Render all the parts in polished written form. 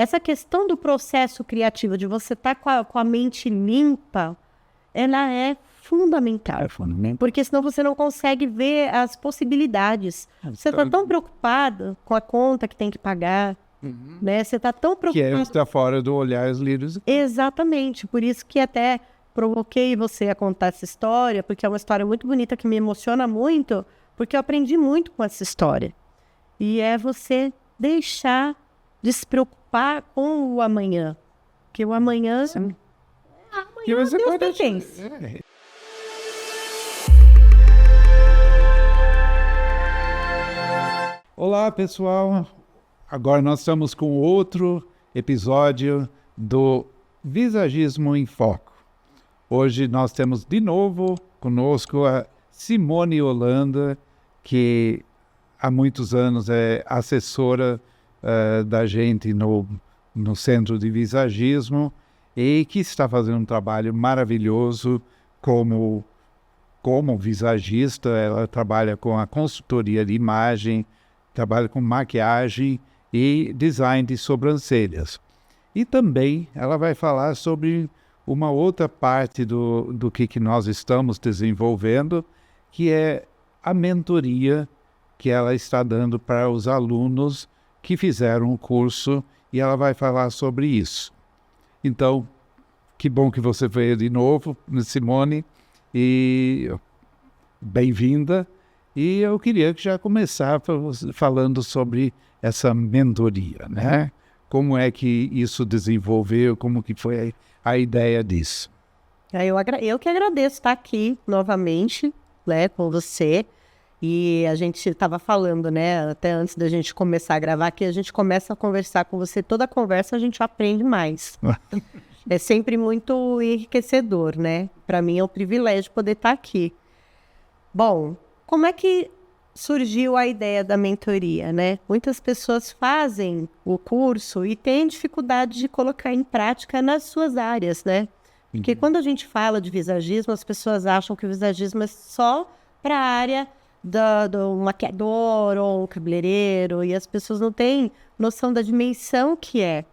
essa questão do processo criativo, de você estar com a mente limpa, ela é fundamental. Porque senão você não consegue ver as possibilidades. Você está tão preocupado com a conta que tem que pagar, né? Você está tão preocupado... Que está fora do olhar os líderes. Exatamente. Por isso que até provoquei você a contar essa história, porque é uma história muito bonita que me emociona muito, porque eu aprendi muito com essa história. E é você deixar de se preocupar com o amanhã. Porque o amanhã... Sim. Amanhã Deus pertence. Olá, pessoal. Agora nós estamos com outro episódio do Visagismo em Foco. Hoje nós temos de novo conosco a Simone Holanda, que há muitos anos é assessora da gente no Centro de Visagismo e que está fazendo um trabalho maravilhoso como visagista. Ela trabalha com a consultoria de imagem, trabalha com maquiagem e design de sobrancelhas. E também ela vai falar sobre uma outra parte do que nós estamos desenvolvendo, que é a mentoria que ela está dando para os alunos que fizeram o curso, e ela vai falar sobre isso. Então, que bom que você veio de novo, Simone, e bem-vinda. E eu queria já começar falando sobre essa mentoria, né? Como é que isso desenvolveu, como que foi a ideia disso? Eu que agradeço estar aqui novamente, né, com você. E a gente estava falando, né, até antes da gente começar a gravar, que a gente começa a conversar com você, toda conversa a gente aprende mais. É sempre muito enriquecedor, né? Para mim é um privilégio poder estar aqui. Bom, como é que surgiu a ideia da mentoria, né? Muitas pessoas fazem o curso e têm dificuldade de colocar em prática nas suas áreas, né? Porque quando a gente fala de visagismo, as pessoas acham que o visagismo é só para a área do maquiador ou cabeleireiro, e as pessoas não têm noção da dimensão que é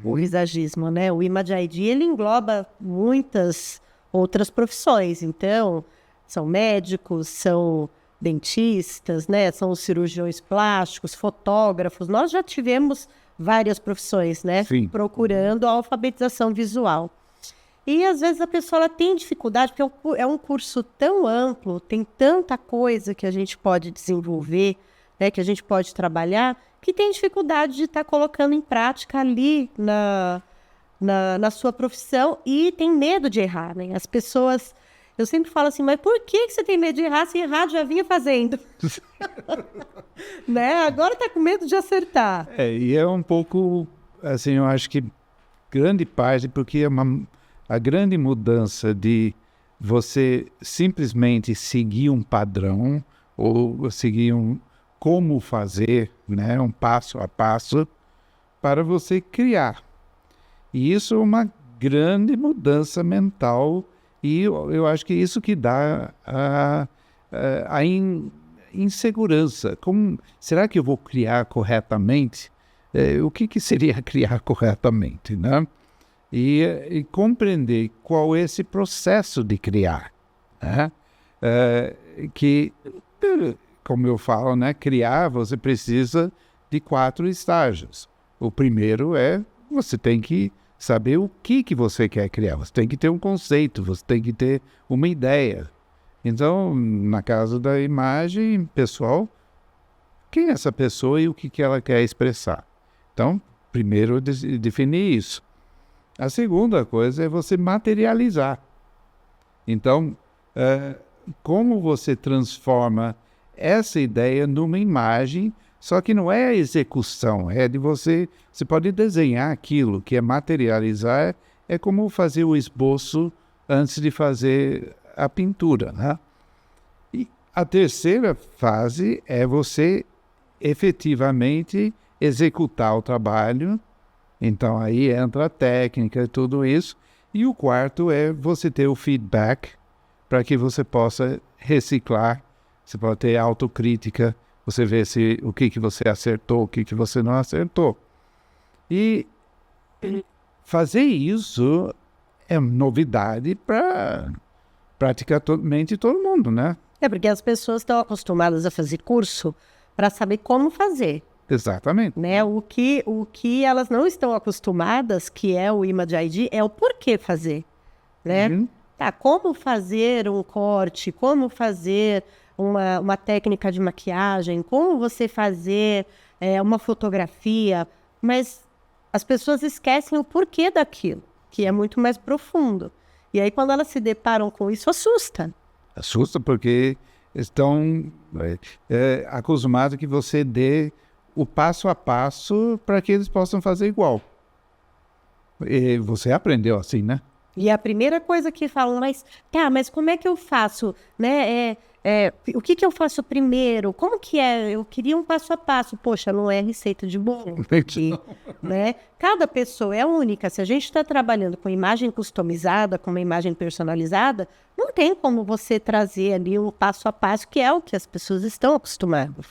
o visagismo, né? O Image ID, ele engloba muitas outras profissões. Então, são médicos, são dentistas, né? São cirurgiões plásticos, fotógrafos. Nós já tivemos várias profissões, né? Sim. Procurando a alfabetização visual. E às vezes a pessoa ela tem dificuldade, porque é um curso tão amplo, tem tanta coisa que a gente pode desenvolver, né? Que a gente pode trabalhar, que tem dificuldade de estar colocando em prática ali na sua profissão e tem medo de errar, né? As pessoas... Eu sempre falo assim, mas por que você tem medo de errar se errar já vinha fazendo? Né? Agora está com medo de acertar. E é um pouco, assim, eu acho que grande parte, porque é a grande mudança de você simplesmente seguir um padrão ou seguir como fazer, né, um passo a passo, para você criar. E isso é uma grande mudança mental. E eu acho que é isso que dá a insegurança. Será que eu vou criar corretamente? O que seria criar corretamente, né? E compreender qual é esse processo de criar, né? Que, como eu falo, né? Criar, você precisa de 4 estágios. O primeiro é, você tem que saber o que você quer criar. Você tem que ter um conceito, você tem que ter uma ideia. Então, na casa da imagem pessoal, quem é essa pessoa e o que ela quer expressar? Então, primeiro definir isso. A segunda coisa é você materializar. Então, como você transforma essa ideia numa imagem. Só que não é a execução, é de você pode desenhar aquilo, que é materializar, é como fazer o esboço antes de fazer a pintura, né? E a terceira fase é você efetivamente executar o trabalho, então aí entra a técnica e tudo isso, e o quarto é você ter o feedback para que você possa reciclar, você pode ter autocrítica, você vê o que você acertou, o que você não acertou. E fazer isso é novidade para praticamente todo mundo, né? É porque as pessoas estão acostumadas a fazer curso para saber como fazer, Exatamente. né? O que elas não estão acostumadas, que é o Image ID, é o porquê fazer, né? Uhum. Tá, como fazer um corte, como fazer uma técnica de maquiagem, como você fazer uma fotografia, mas as pessoas esquecem o porquê daquilo, que é muito mais profundo. E aí, quando elas se deparam com isso, assusta. Assusta porque estão acostumados que você dê o passo a passo para que eles possam fazer igual. E você aprendeu assim, né? E a primeira coisa que falam, mas como é que eu faço, né? O que eu faço primeiro? Como que é? Eu queria um passo a passo. Poxa, não é receita de bolo, né? Cada pessoa é única. Se a gente está trabalhando com imagem customizada, com uma imagem personalizada, não tem como você trazer ali um passo a passo, que é o que as pessoas estão acostumadas,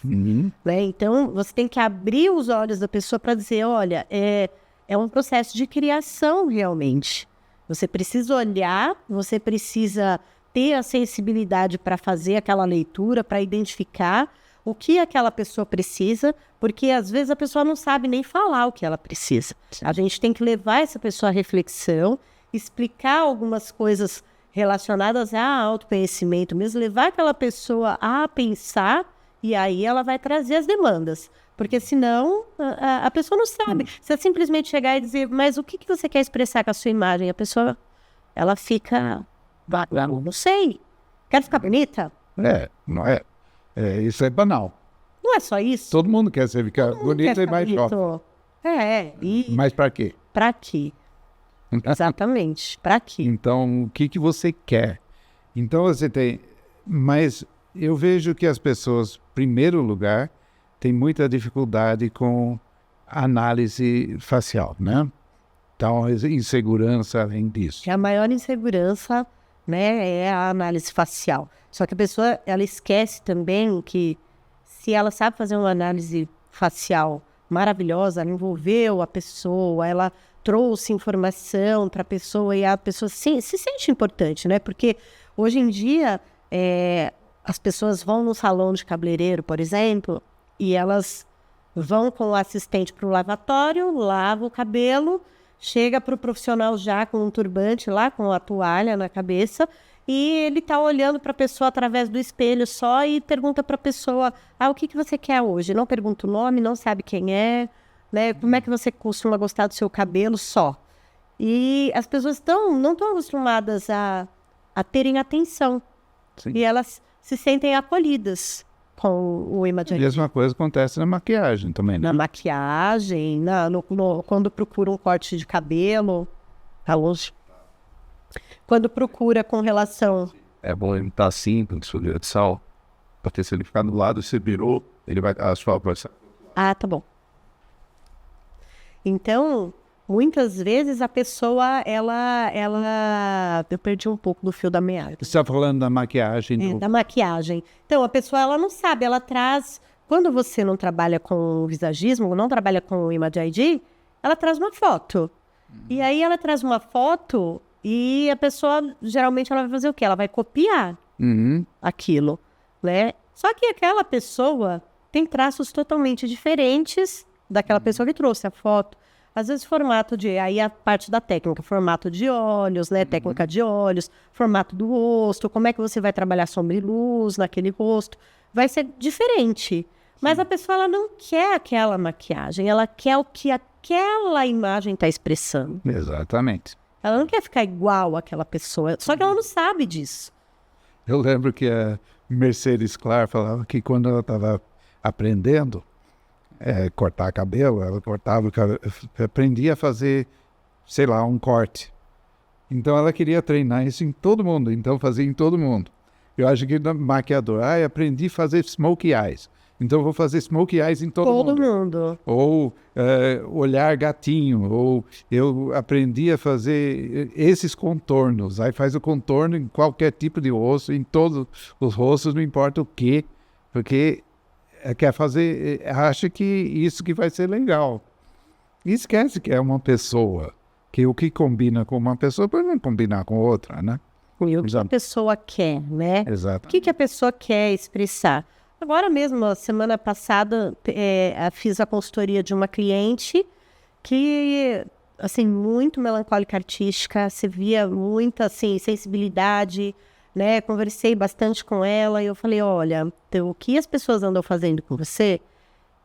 né? Então, você tem que abrir os olhos da pessoa para dizer, olha, é um processo de criação realmente. Você precisa olhar, você precisa ter a sensibilidade para fazer aquela leitura, para identificar o que aquela pessoa precisa, porque às vezes a pessoa não sabe nem falar o que ela precisa. A gente tem que levar essa pessoa à reflexão, explicar algumas coisas relacionadas a autoconhecimento mesmo, levar aquela pessoa a pensar e aí ela vai trazer as demandas. Porque senão a pessoa não sabe. Você simplesmente chegar e dizer, mas o que você quer expressar com a sua imagem? A pessoa, ela fica, não sei, quero ficar bonita? Não é? Isso é banal. Não é só isso. Todo mundo quer ficar bonito e mais jovem. Mas para quê? Para quê? Exatamente, para quê? Então, o que você quer? Então, você tem... Mas eu vejo que as pessoas, em primeiro lugar, têm muita dificuldade com análise facial, né? Então, insegurança além disso. A maior insegurança, né, é a análise facial. Só que a pessoa, ela esquece também que se ela sabe fazer uma análise facial maravilhosa, ela envolveu a pessoa, ela trouxe informação para a pessoa e a pessoa se sente importante, né? Porque hoje em dia as pessoas vão no salão de cabeleireiro, por exemplo, e elas vão com o assistente para o lavatório, lava o cabelo, chega para o profissional já com um turbante lá, com a toalha na cabeça, e ele está olhando para a pessoa através do espelho só e pergunta para a pessoa, o que você quer hoje? Não pergunta o nome, não sabe quem é, né? Como é que você costuma gostar do seu cabelo só? E as pessoas não estão acostumadas a terem atenção. Sim. E elas se sentem acolhidas com o Image ID. A mesma coisa acontece na maquiagem também, né? Na maquiagem, quando procura um corte de cabelo, tá longe. Quando procura com relação... É bom ele estar assim, com o de sal, para ter se ele ficar do lado, você virou, ele vai... A sua vai... tá bom. Então, muitas vezes a pessoa, ela... Eu perdi um pouco do fio da meada. Você está falando da maquiagem? Da maquiagem. Então, a pessoa, ela não sabe, ela traz... Quando você não trabalha com o visagismo, não trabalha com o Image ID, ela traz uma foto. E aí ela traz uma foto e a pessoa, geralmente, ela vai fazer o quê? Ela vai copiar aquilo, né? Só que aquela pessoa tem traços totalmente diferentes daquela pessoa que trouxe a foto. Às vezes aí a parte da técnica, formato de olhos, né? Técnica de olhos, formato do rosto, como é que você vai trabalhar sombra e luz naquele rosto. Vai ser diferente. Mas a pessoa, ela não quer aquela maquiagem, ela quer o que aquela imagem está expressando. Exatamente. Ela não quer ficar igual àquela pessoa, só que ela não sabe disso. Eu lembro que a Mercedes Clark falava que quando ela estava aprendendo cortar cabelo, ela cortava o cabelo, aprendia a fazer, sei lá, um corte. Então ela queria treinar isso em todo mundo, então fazia em todo mundo. Eu acho que maquiador, aprendi a fazer smokey eyes. Então, eu vou fazer smokey eyes em todo mundo. Ou olhar gatinho. Ou eu aprendi a fazer esses contornos. Aí faz o contorno em qualquer tipo de rosto, em todos os rostos, não importa o quê. Porque quer fazer, acha que isso que vai ser legal. E esquece que é uma pessoa, que o que combina com uma pessoa pode não combinar com outra, né? E o que a pessoa quer, né? Exato. O que a pessoa quer expressar? Agora mesmo, a semana passada, fiz a consultoria de uma cliente que, assim, muito melancólica artística, você via muita, assim, sensibilidade, né? Conversei bastante com ela e eu falei, olha, então, o que as pessoas andam fazendo com você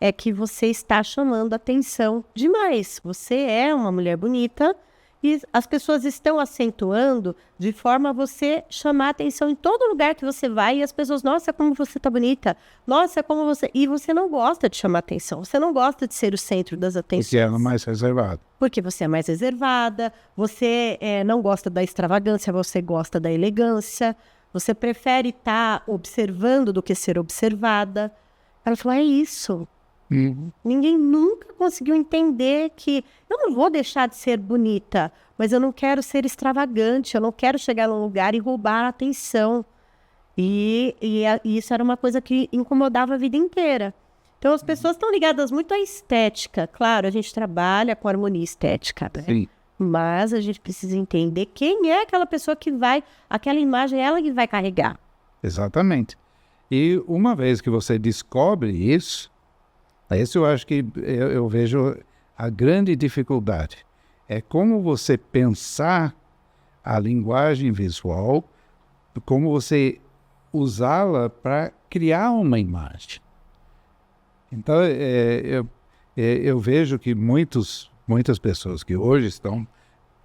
é que você está chamando atenção demais. Você é uma mulher bonita e as pessoas estão acentuando de forma a você chamar atenção em todo lugar que você vai e as pessoas, nossa, como você tá bonita, nossa, como você... E você não gosta de chamar atenção, você não gosta de ser o centro das atenções. Porque ela é mais reservada. Porque você é mais reservada, você não gosta da extravagância, você gosta da elegância, você prefere estar observando do que ser observada. Ela falou, é isso. Ninguém nunca conseguiu entender que eu não vou deixar de ser bonita, mas eu não quero ser extravagante, eu não quero chegar num lugar e roubar a atenção. E isso era uma coisa que incomodava a vida inteira. Então as pessoas estão ligadas muito à estética. Claro, a gente trabalha com harmonia estética, né? Sim. Mas a gente precisa entender quem é aquela pessoa que vai, aquela imagem, ela que vai carregar. Exatamente. E uma vez que você descobre isso, esse eu acho que eu vejo a grande dificuldade. É como você pensar a linguagem visual, como você usá-la para criar uma imagem. Então, eu vejo que muitas pessoas que hoje estão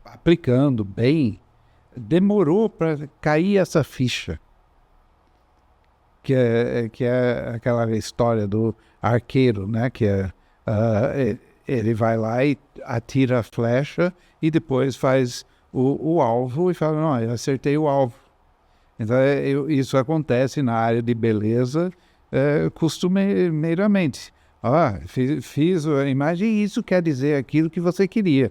aplicando bem, demorou para cair essa ficha. Que é aquela história do arqueiro, né? Ele vai lá e atira a flecha e depois faz o alvo e fala, não, eu acertei o alvo. Então, isso acontece na área de beleza costumeiramente. Fiz a imagem e isso quer dizer aquilo que você queria.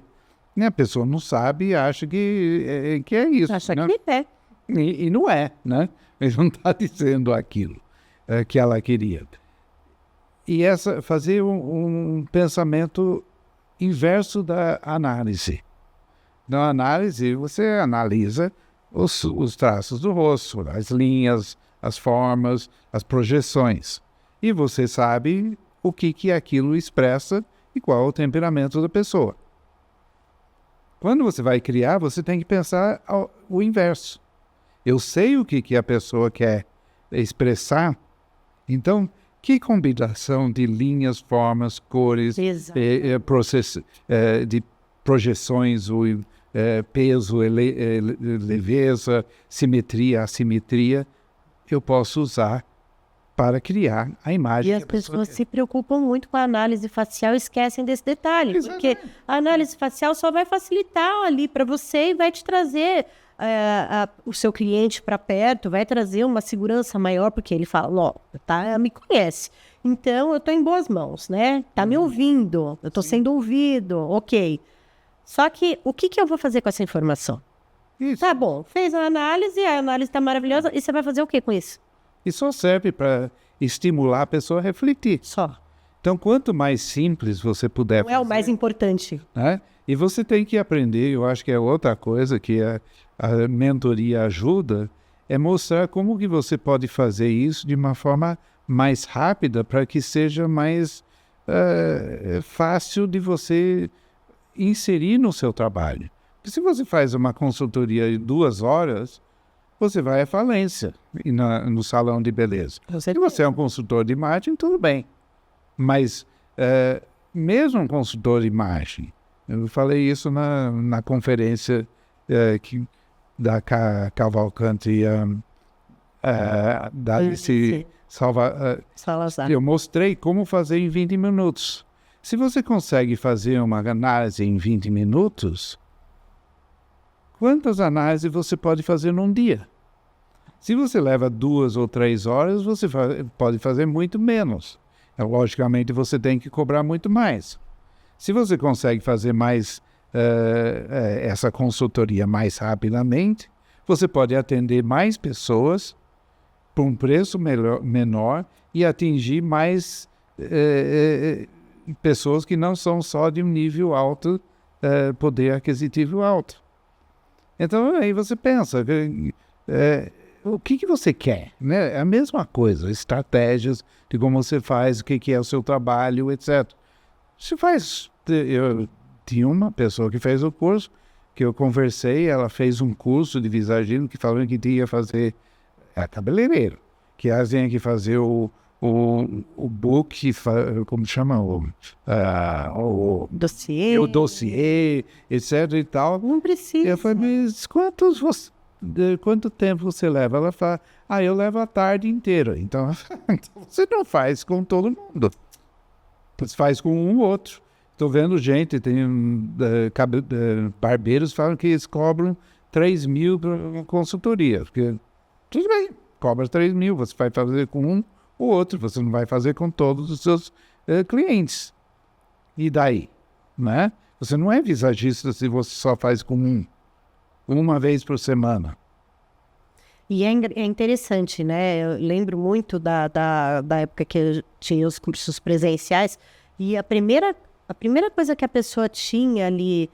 E a pessoa não sabe e acha que é isso. Acha né? que é. E não é, né? Ele não está dizendo aquilo que ela queria. E fazer um pensamento inverso da análise. Na análise, você analisa os traços do rosto, as linhas, as formas, as projeções. E você sabe o que aquilo expressa e qual é o temperamento da pessoa. Quando você vai criar, você tem que pensar o inverso. Eu sei o que a pessoa quer expressar, então, que combinação de linhas, formas, cores, de projeções, peso, leveza, simetria, assimetria, eu posso usar para criar a imagem. E as pessoas se preocupam muito com a análise facial e esquecem desse detalhe, porque a análise facial só vai facilitar ali para você e vai te trazer o seu cliente para perto, vai trazer uma segurança maior, porque ele fala, me conhece, então eu estou em boas mãos, né? Tá me ouvindo, eu estou sendo ouvido, ok. Só que o que eu vou fazer com essa informação? Isso. Tá bom, fez a análise está maravilhosa, e você vai fazer o que com isso? E só serve para estimular a pessoa a refletir. Só. Então, quanto mais simples você puder fazer... Não é o mais importante. Né? E você tem que aprender, eu acho que é outra coisa que a mentoria ajuda, é mostrar como que você pode fazer isso de uma forma mais rápida para que seja mais fácil de você inserir no seu trabalho. Porque se você faz uma consultoria de 2 horas, você vai à falência no salão de beleza. Se você é um consultor de imagem, tudo bem. Mas mesmo um consultor de imagem, eu falei isso na conferência da Cavalcante, Salazar. Eu mostrei como fazer em 20 minutos. Se você consegue fazer uma análise em 20 minutos, quantas análises você pode fazer num dia? Se você leva 2 ou 3 horas, você pode fazer muito menos. Logicamente, você tem que cobrar muito mais. Se você consegue fazer mais essa consultoria mais rapidamente, você pode atender mais pessoas por um preço menor e atingir mais pessoas que não são só de um nível alto, poder aquisitivo alto. Então, aí você pensa, o que você quer? Né? É a mesma coisa, estratégias de como você faz, o que é o seu trabalho, etc. Eu tinha uma pessoa que fez o curso, que eu conversei, ela fez um curso de visagismo, que falou que tinha que fazer cabeleireiro, que ela tinha que fazer o book, como chama? O Dossiê. o dossiê, etc e tal. Não precisa. Eu falei, mas quanto tempo você leva? Ela fala, eu levo a tarde inteira. Então, você não faz com todo mundo. Você faz com um ou outro. Estou vendo gente, tem barbeiros que falam que eles cobram 3 mil para consultoria. Porque, tudo bem, cobra 3 mil, você vai fazer com um ou outro, você não vai fazer com todos os seus clientes. E daí? Né? Você não é visagista se você só faz com uma vez por semana. E é interessante, né? Eu lembro muito da época que eu tinha os cursos presenciais e a primeira coisa que a pessoa tinha ali,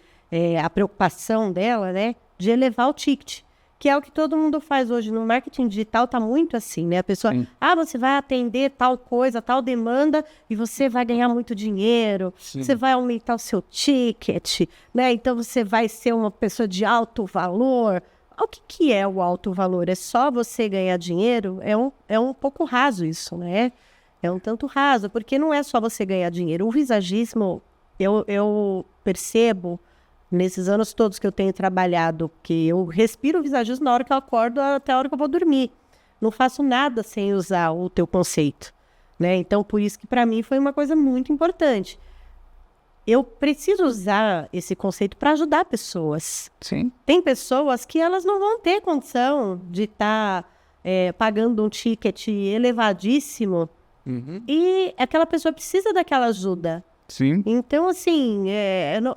a preocupação dela, né? De elevar o ticket, que é o que todo mundo faz hoje. No marketing digital tá muito assim, né? A pessoa, você vai atender tal coisa, tal demanda e você vai ganhar muito dinheiro, você vai aumentar o seu ticket, né? Então você vai ser uma pessoa de alto valor. O que é o alto valor? É só você ganhar dinheiro? É um pouco raso isso, né? É um tanto raso, porque não é só você ganhar dinheiro. O visagismo, eu percebo, nesses anos todos que eu tenho trabalhado, que eu respiro o visagismo na hora que eu acordo até a hora que eu vou dormir. Não faço nada sem usar o teu conceito, né? Então, por isso que para mim foi uma coisa muito importante. Eu preciso usar esse conceito para ajudar pessoas. Sim. Tem pessoas que elas não vão ter condição de estar pagando um ticket elevadíssimo e aquela pessoa precisa daquela ajuda. Sim. Então, assim,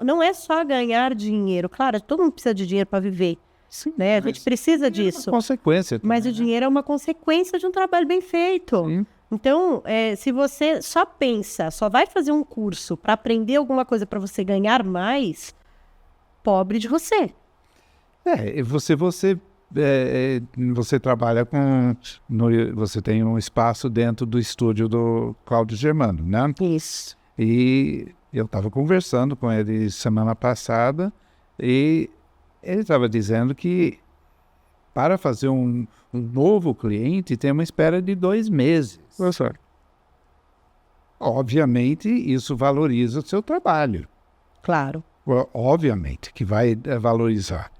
não é só ganhar dinheiro. Claro, todo mundo precisa de dinheiro para viver. Sim, né? A gente precisa disso. É uma consequência. Mas o dinheiro é uma consequência de um trabalho bem feito. Sim. Então, se você só vai fazer um curso para aprender alguma coisa para você ganhar mais, pobre de você. Você trabalha você tem um espaço dentro do estúdio do Cláudio Germano, né? Isso. E eu estava conversando com ele semana passada e ele estava dizendo que para fazer um novo cliente tem uma espera de 2 meses. Nossa. Obviamente, isso valoriza o seu trabalho. Claro. Obviamente que vai valorizar.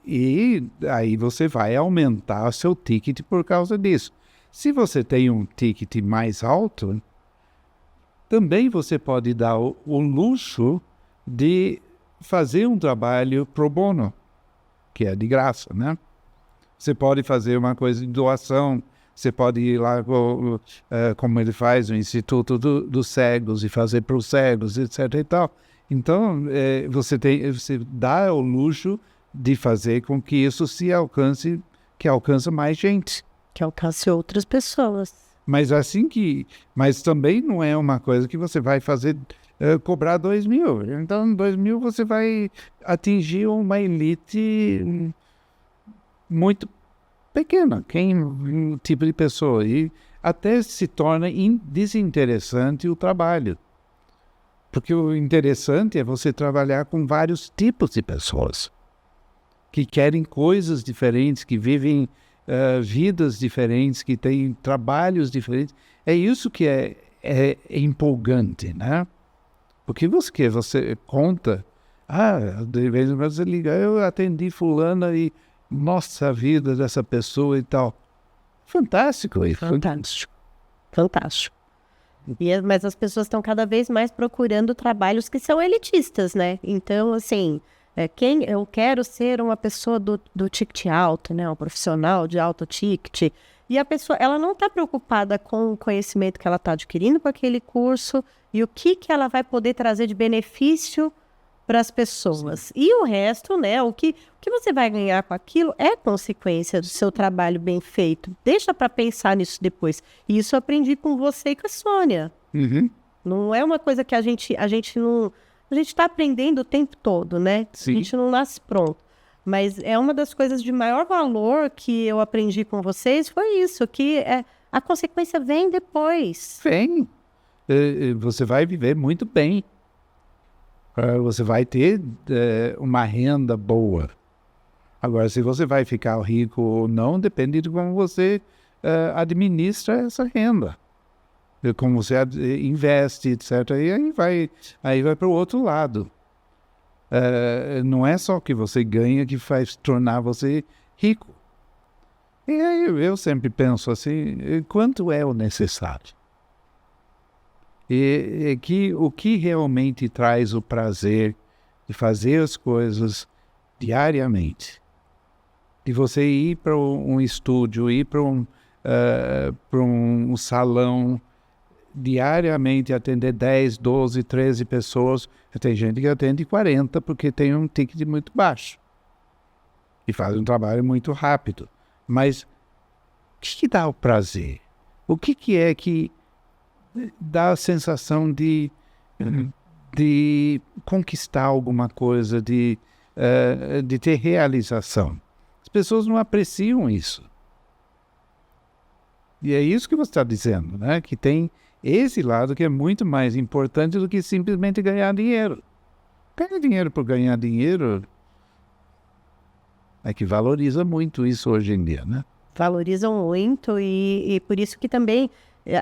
E aí você vai aumentar o seu ticket por causa disso. Se você tem um ticket mais alto, também você pode dar o luxo de fazer um trabalho pro bono, que é de graça, né? Você pode fazer uma coisa de doação, você pode ir lá, como ele faz, o Instituto dos Cegos, e fazer para os cegos, etc. e tal. Então, você dá o luxo de fazer com que isso alcance mais gente. Que alcance outras pessoas. Mas também não é uma coisa que você vai fazer, cobrar 2 mil. Então, 2 mil você vai atingir uma elite muito pequena, um tipo de pessoa. E até se torna desinteressante o trabalho. Porque o interessante é você trabalhar com vários tipos de pessoas que querem coisas diferentes, que vivem vidas diferentes, que têm trabalhos diferentes. É isso que é empolgante, né? Porque você conta, de vez em quando você liga, eu atendi fulana e nossa, a vida dessa pessoa e tal. Fantástico isso. Fantástico. Fantástico. Mas as pessoas estão cada vez mais procurando trabalhos que são elitistas, né? Então, assim, eu quero ser uma pessoa do ticket alto, né? Um profissional de alto ticket. E a pessoa, ela não está preocupada com o conhecimento que ela está adquirindo com aquele curso e o que ela vai poder trazer de benefício para as pessoas. Sim. E o resto, né? O que você vai ganhar com aquilo é consequência do seu trabalho bem feito. Deixa para pensar nisso depois. E isso eu aprendi com você e com a Sônia. Uhum. Não é uma coisa que a gente não... A gente está aprendendo o tempo todo, né? Sim. A gente não nasce pronto. Mas é uma das coisas de maior valor que eu aprendi com vocês, foi isso, que a consequência vem depois. Vem. Você vai viver muito bem. Você vai ter uma renda boa. Agora, se você vai ficar rico ou não, depende de como você administra essa renda. Como você investe, etc. E aí vai para o outro lado. Não é só o que você ganha que faz tornar você rico. E aí eu sempre penso assim, quanto é o necessário? O que realmente traz o prazer de fazer as coisas diariamente? De você ir para um estúdio, ir para um salão, diariamente atender 10, 12, 13 pessoas. Tem gente que atende 40 porque tem um ticket muito baixo. E faz um trabalho muito rápido. Mas o que dá o prazer? O que é que dá a sensação de conquistar alguma coisa, de ter realização? As pessoas não apreciam isso. E é isso que você está dizendo, né? Que tem esse lado que é muito mais importante do que simplesmente ganhar dinheiro. Ganhar dinheiro por ganhar dinheiro é que valoriza muito isso hoje em dia, né? Valorizam muito e por isso que também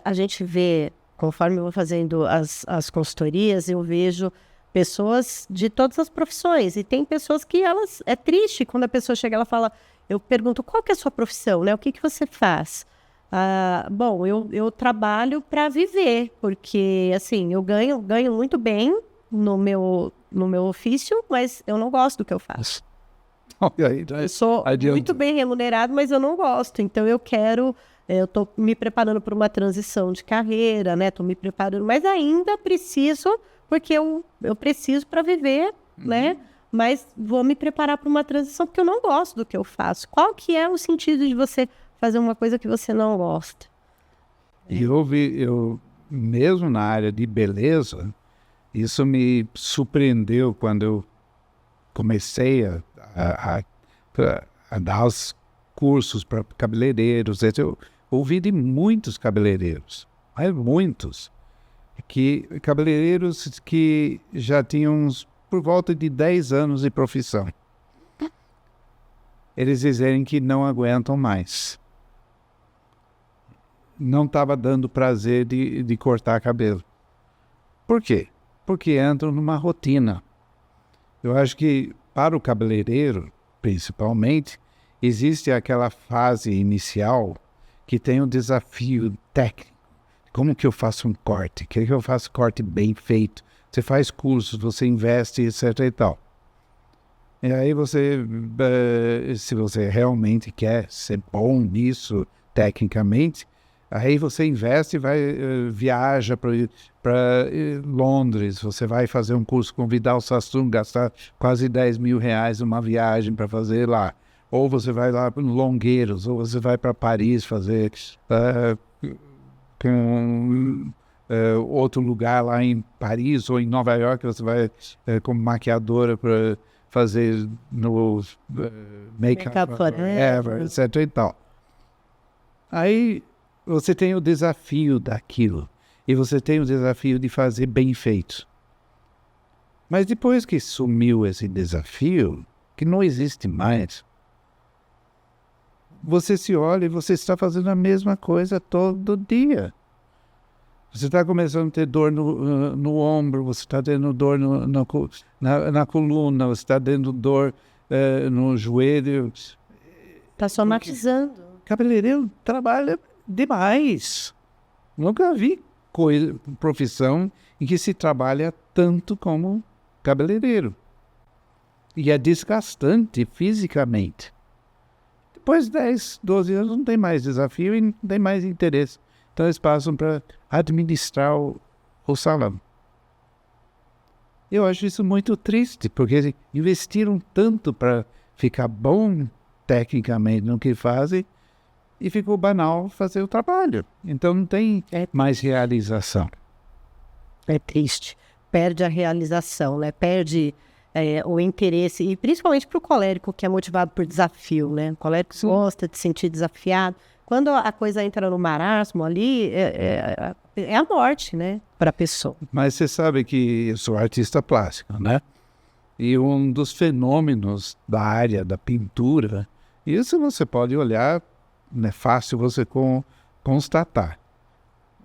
a gente vê, conforme eu vou fazendo as consultorias, eu vejo pessoas de todas as profissões. E tem pessoas que elas... É triste quando a pessoa chega e ela fala... Eu pergunto, qual que é a sua profissão, né? O que você faz? Bom, eu trabalho para viver, porque, assim, eu ganho muito bem no meu ofício, mas eu não gosto do que eu faço. Eu sou muito bem remunerado, mas eu não gosto. Então, eu estou me preparando para uma transição de carreira, né? Estou me preparando, mas ainda preciso, porque eu preciso para viver, né? Mas vou me preparar para uma transição, porque eu não gosto do que eu faço. Qual que é o sentido de você fazer uma coisa que você não gosta? E eu mesmo na área de beleza, isso me surpreendeu quando eu comecei a dar os cursos para cabeleireiros. Eu ouvi de muitos cabeleireiros, mas muitos, cabeleireiros que já tinham por volta de 10 anos de profissão. Eles dizerem que não aguentam mais. Não estava dando prazer de cortar cabelo. Por quê? Porque entram numa rotina. Eu acho que para o cabeleireiro, principalmente, existe aquela fase inicial que tem um desafio técnico. Como que eu faço um corte? Como que eu faço corte bem feito? Você faz cursos, você investe, etc. e tal. E aí você, se você realmente quer ser bom nisso, tecnicamente, aí você investe e viaja para Londres, você vai fazer um curso com Vidal Sassoon, gastar quase 10 mil reais numa viagem para fazer lá. Ou você vai lá para Longueiros, ou você vai para Paris fazer outro lugar lá em Paris ou em Nova York, você vai como maquiadora para fazer no Makeup Forever, etc. e tal. Aí você tem o desafio daquilo. E você tem o desafio de fazer bem feito. Mas depois que sumiu esse desafio, que não existe mais, você se olha e você está fazendo a mesma coisa todo dia. Você está começando a ter dor no ombro, você está tendo dor na coluna, você está tendo dor no joelho. Está somatizando. Cabeleireiro trabalha demais. Nunca vi profissão em que se trabalha tanto como cabeleireiro. E é desgastante fisicamente. Depois de 10, 12 anos não tem mais desafio e não tem mais interesse. Então eles passam para administrar o salão. Eu acho isso muito triste, porque investiram tanto para ficar bom tecnicamente no que fazem e ficou banal fazer o trabalho. Então não tem mais realização. É triste. Perde a realização, né? Perde o interesse, e principalmente para o colérico, que é motivado por desafio, né? O colérico gosta de se sentir desafiado. Quando a coisa entra no marasmo ali, é a morte, né? Para a pessoa. Mas você sabe que eu sou artista plástico, né? E um dos fenômenos da área da pintura, isso você pode olhar, é fácil você constatar.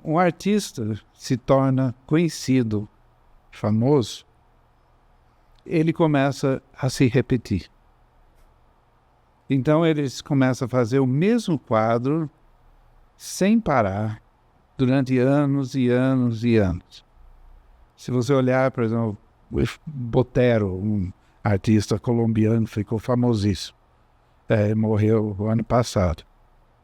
Um artista se torna conhecido, famoso, ele começa a se repetir. Então eles começam a fazer o mesmo quadro sem parar durante anos e anos e anos. Se você olhar, por exemplo, Botero, um artista colombiano, ficou famosíssimo. Morreu o ano passado.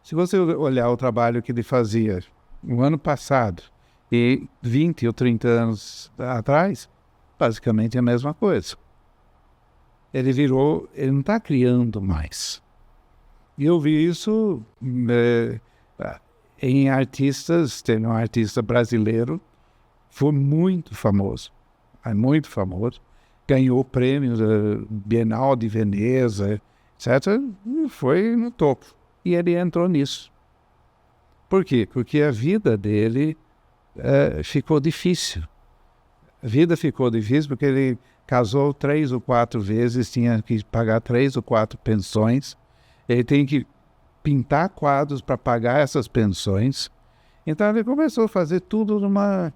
Se você olhar o trabalho que ele fazia no ano passado e 20 ou 30 anos atrás, basicamente é a mesma coisa. Ele não está criando mais. E eu vi isso em artistas. Tem um artista brasileiro, foi muito famoso, ganhou prêmios da Bienal de Veneza, etc. Foi no topo. E ele entrou nisso. Por quê? Porque a vida dele ficou difícil. A vida ficou difícil porque ele casou 3 ou 4 vezes, tinha que pagar 3 ou 4 pensões. Ele tem que pintar quadros para pagar essas pensões. Então ele começou a fazer tudo numa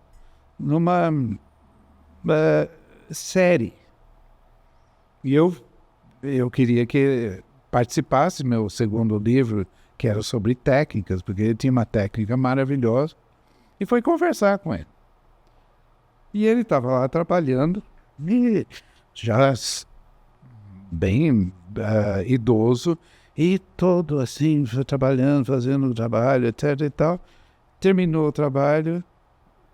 série. E eu queria que participasse meu segundo livro, que era sobre técnicas, porque ele tinha uma técnica maravilhosa, e foi conversar com ele. E ele estava lá trabalhando, e já bem idoso, e todo assim, trabalhando, fazendo o trabalho, etc e tal. Terminou o trabalho,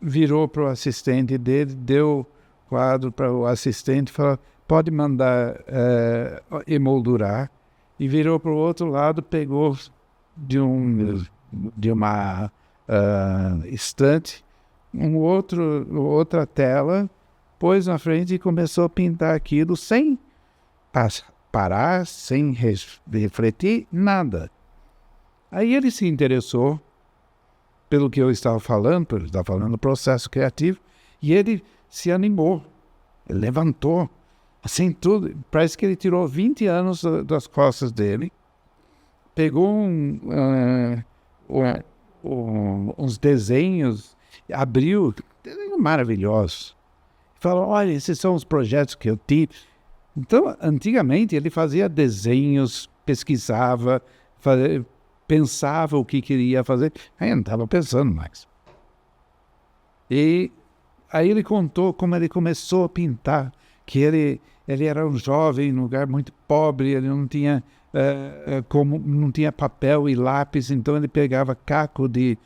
virou para o assistente dele, deu o quadro para o assistente, falou, pode mandar emoldurar, e virou para o outro lado, pegou de uma estante, outra tela, pôs na frente e começou a pintar aquilo sem parar, sem refletir, nada. Aí ele se interessou pelo que eu estava falando, porque eu estava falando do processo criativo, e ele se animou, ele levantou, assim tudo, parece que ele tirou 20 anos das costas dele, pegou uns desenhos, abriu, maravilhosos. Falou, olha, esses são os projetos que eu tive. Então, antigamente, ele fazia desenhos, pesquisava, pensava o que queria fazer. Aí não estava pensando mais. E aí ele contou como ele começou a pintar, que ele era um jovem num lugar muito pobre, ele não tinha não tinha papel e lápis, então ele pegava caco de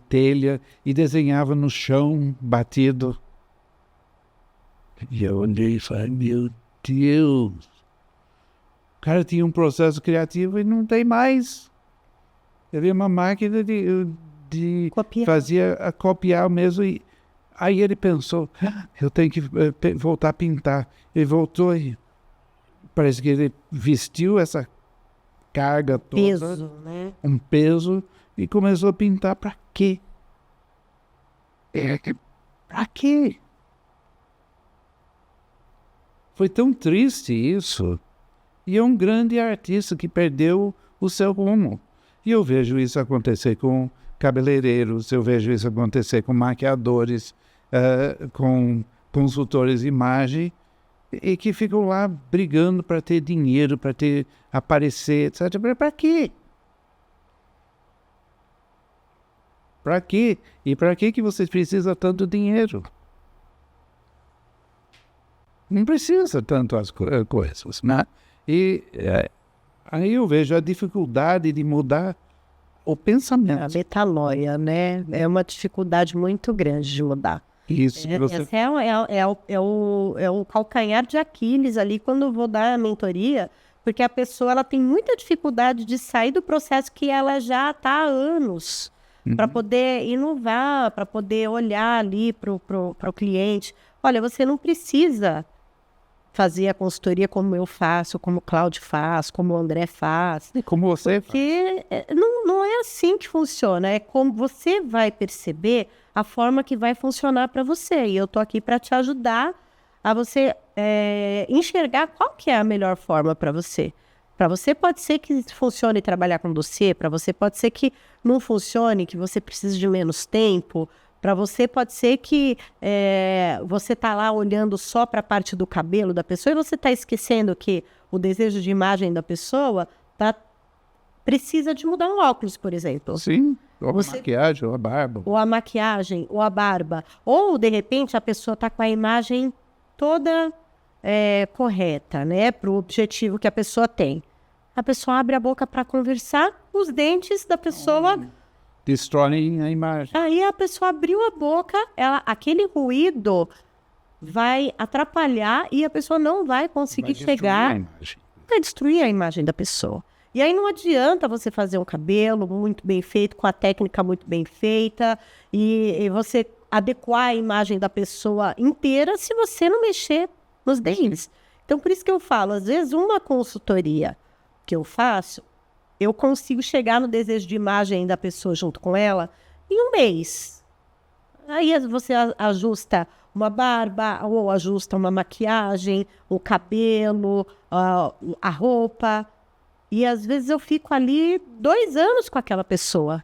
telha e desenhava no chão batido. E eu olhei e falei, meu Deus, o cara tinha um processo criativo e não tem mais. Ele é uma máquina de copiar mesmo. E aí ele pensou, eu tenho que voltar a pintar. Ele voltou e parece que ele vestiu essa carga toda, peso, né? Um peso, e começou a pintar. Para quê? Para quê? Foi tão triste isso. E é um grande artista que perdeu o seu rumo. E eu vejo isso acontecer com cabeleireiros, eu vejo isso acontecer com maquiadores, com consultores de imagem, e que ficam lá brigando para ter dinheiro, para aparecer, etc. Para quê? Para quê? E para que você precisa tanto dinheiro? Não precisa tanto as coisas, né? E aí eu vejo a dificuldade de mudar o pensamento. A metanoia, né? É uma dificuldade muito grande de mudar. Isso. Esse é o calcanhar de Aquiles ali quando eu vou dar a mentoria, porque a pessoa ela tem muita dificuldade de sair do processo que ela já está há anos para poder inovar, para poder olhar ali para o cliente. Olha, você não precisa fazer a consultoria como eu faço, como o Cláudio faz, como o André faz. E como você faz. Porque não é assim que funciona. É como você vai perceber a forma que vai funcionar para você. E eu estou aqui para te ajudar a você enxergar qual que é a melhor forma para você. Para você pode ser que funcione trabalhar com dossiê, para você pode ser que não funcione, que você precise de menos tempo. Para você pode ser que você está lá olhando só para a parte do cabelo da pessoa e você está esquecendo que o desejo de imagem da pessoa precisa de mudar um óculos, por exemplo. Sim, ou a maquiagem, ou a barba. Ou a maquiagem, ou a barba. Ou, de repente, a pessoa está com a imagem toda correta, né? Para o objetivo que a pessoa tem. A pessoa abre a boca para conversar, os dentes da pessoa... Destroem a imagem. Aí a pessoa abriu a boca, aquele ruído vai atrapalhar e a pessoa não vai conseguir chegar... Vai destruir a imagem da pessoa. E aí não adianta você fazer um cabelo muito bem feito, com a técnica muito bem feita, e você adequar a imagem da pessoa inteira se você não mexer nos dentes. Então, por isso que eu falo, às vezes uma consultoria que eu faço, eu consigo chegar no desejo de imagem da pessoa junto com ela em um mês. Aí você ajusta uma barba, ou ajusta uma maquiagem, o cabelo, a roupa. E às vezes eu fico ali 2 anos com aquela pessoa,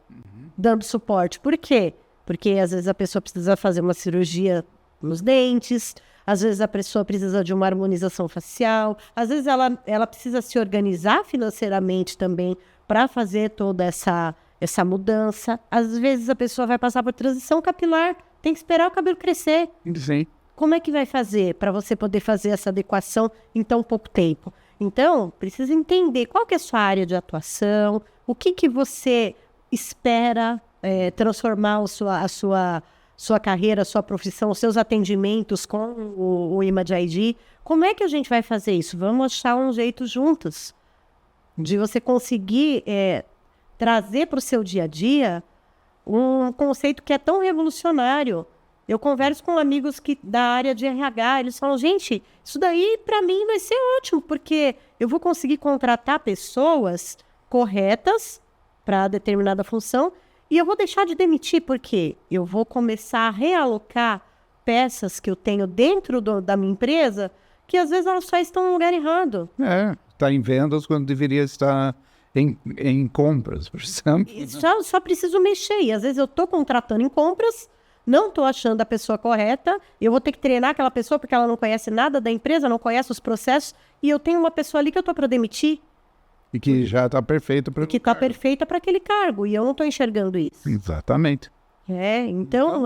dando suporte. Por quê? Porque às vezes a pessoa precisa fazer uma cirurgia nos dentes, às vezes a pessoa precisa de uma harmonização facial, às vezes ela precisa se organizar financeiramente também para fazer toda essa mudança. Às vezes a pessoa vai passar por transição capilar, tem que esperar o cabelo crescer. Sim. Como é que vai fazer para você poder fazer essa adequação em tão pouco tempo? Então, precisa entender qual que é a sua área de atuação, o que você espera transformar a sua carreira, a sua profissão, os seus atendimentos com o Image ID. Como é que a gente vai fazer isso? Vamos achar um jeito juntos de você conseguir trazer para o seu dia a dia um conceito que é tão revolucionário. Eu converso com amigos da área de RH, eles falam, gente, isso daí para mim vai ser ótimo, porque eu vou conseguir contratar pessoas corretas para determinada função e eu vou deixar de demitir, porque eu vou começar a realocar peças que eu tenho dentro da minha empresa, que às vezes elas só estão no lugar errado. Está em vendas quando deveria estar em compras, por exemplo. Só preciso mexer, e às vezes eu estou contratando em compras, não estou achando a pessoa correta, eu vou ter que treinar aquela pessoa porque ela não conhece nada da empresa, não conhece os processos, e eu tenho uma pessoa ali que eu estou para demitir. E que já está perfeita para que está perfeita para aquele cargo, e eu não estou enxergando isso. Exatamente. Então,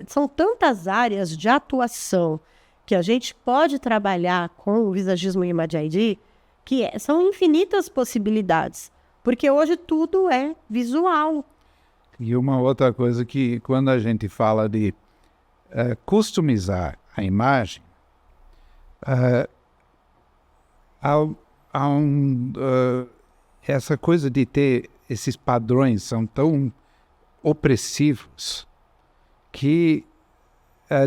são tantas áreas de atuação que a gente pode trabalhar com o visagismo Image ID, que são infinitas possibilidades, porque hoje tudo é visual. E uma outra coisa que quando a gente fala de customizar a imagem, essa coisa de ter esses padrões são tão opressivos que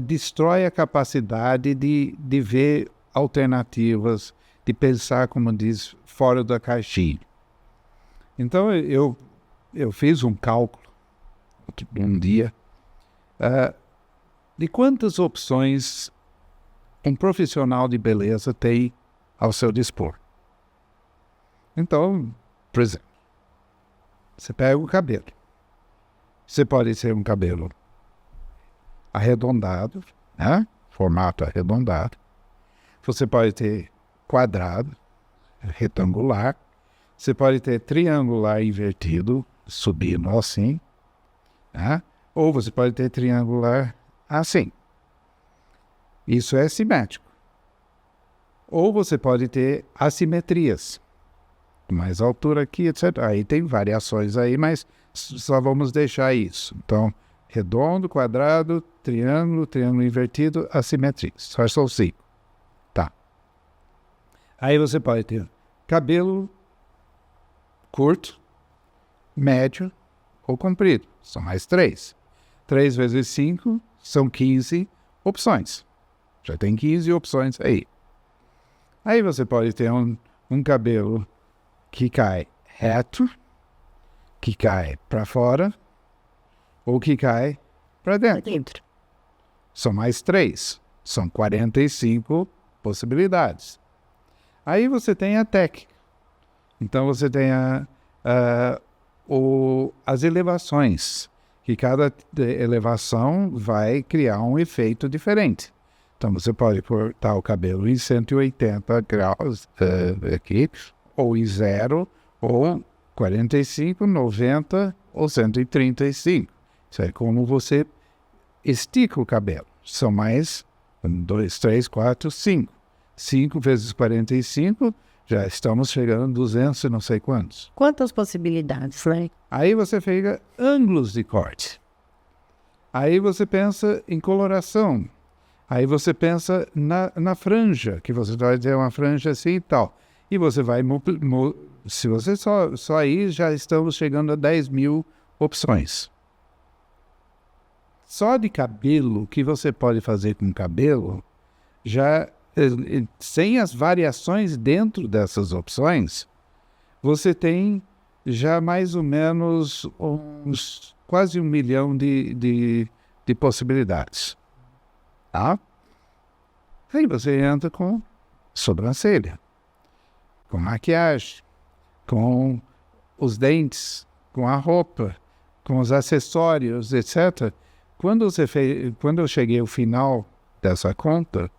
destrói a capacidade de ver alternativas, de pensar, como diz, fora da caixinha. Então eu fiz um cálculo um dia de quantas opções um profissional de beleza tem ao seu dispor. Então, por exemplo, você pega o cabelo. Você pode ser um cabelo arredondado, né? Formato arredondado. Você pode ter quadrado, retangular. Você pode ter triangular invertido, subindo assim. Né? Ou você pode ter triangular assim. Isso é simétrico. Ou você pode ter assimetrias. Mais altura aqui, etc. Aí tem variações aí, mas só vamos deixar isso. Então, redondo, quadrado, triângulo, triângulo invertido, assimetria. Só são 5. Tá. Aí você pode ter cabelo curto, médio ou comprido. São mais 3. 3 vezes 5 são 15 opções. Já tem 15 opções aí. Aí você pode ter um cabelo que cai reto, que cai para fora, ou que cai para dentro. São mais 3. São 45 possibilidades. Aí você tem a técnica. Então você tem as elevações, que cada elevação vai criar um efeito diferente. Então você pode cortar o cabelo em 180 graus aqui, ou em 0, ou 45, 90 ou 135. Isso é como você estica o cabelo. São mais 1, 2, 3, 4, 5. 5 vezes 45, já estamos chegando a 200 e não sei quantos. Quantas possibilidades, né? Aí você pega ângulos de corte. Aí você pensa em coloração. Aí você pensa na franja, que você vai ter uma franja assim e tal. E você vai... se você só aí, já estamos chegando a 10 mil opções. Só de cabelo, o que você pode fazer com cabelo, já sem as variações dentro dessas opções, você tem já mais ou menos quase 1 milhão de possibilidades. Tá? Aí você entra com sobrancelha, com maquiagem, com os dentes, com a roupa, com os acessórios, etc. Quando eu cheguei ao final dessa conta,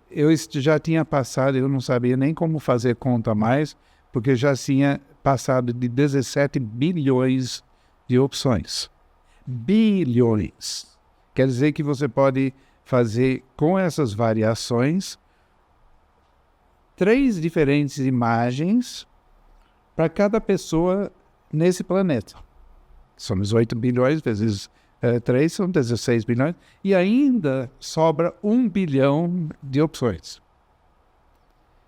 eu já tinha passado, eu não sabia nem como fazer conta mais, porque já tinha passado de 17 bilhões de opções. Bilhões. Quer dizer que você pode fazer com essas variações 3 diferentes imagens para cada pessoa nesse planeta. Somos 8 bilhões vezes 3, são 16 bilhões. E ainda sobra 1 bilhão de opções.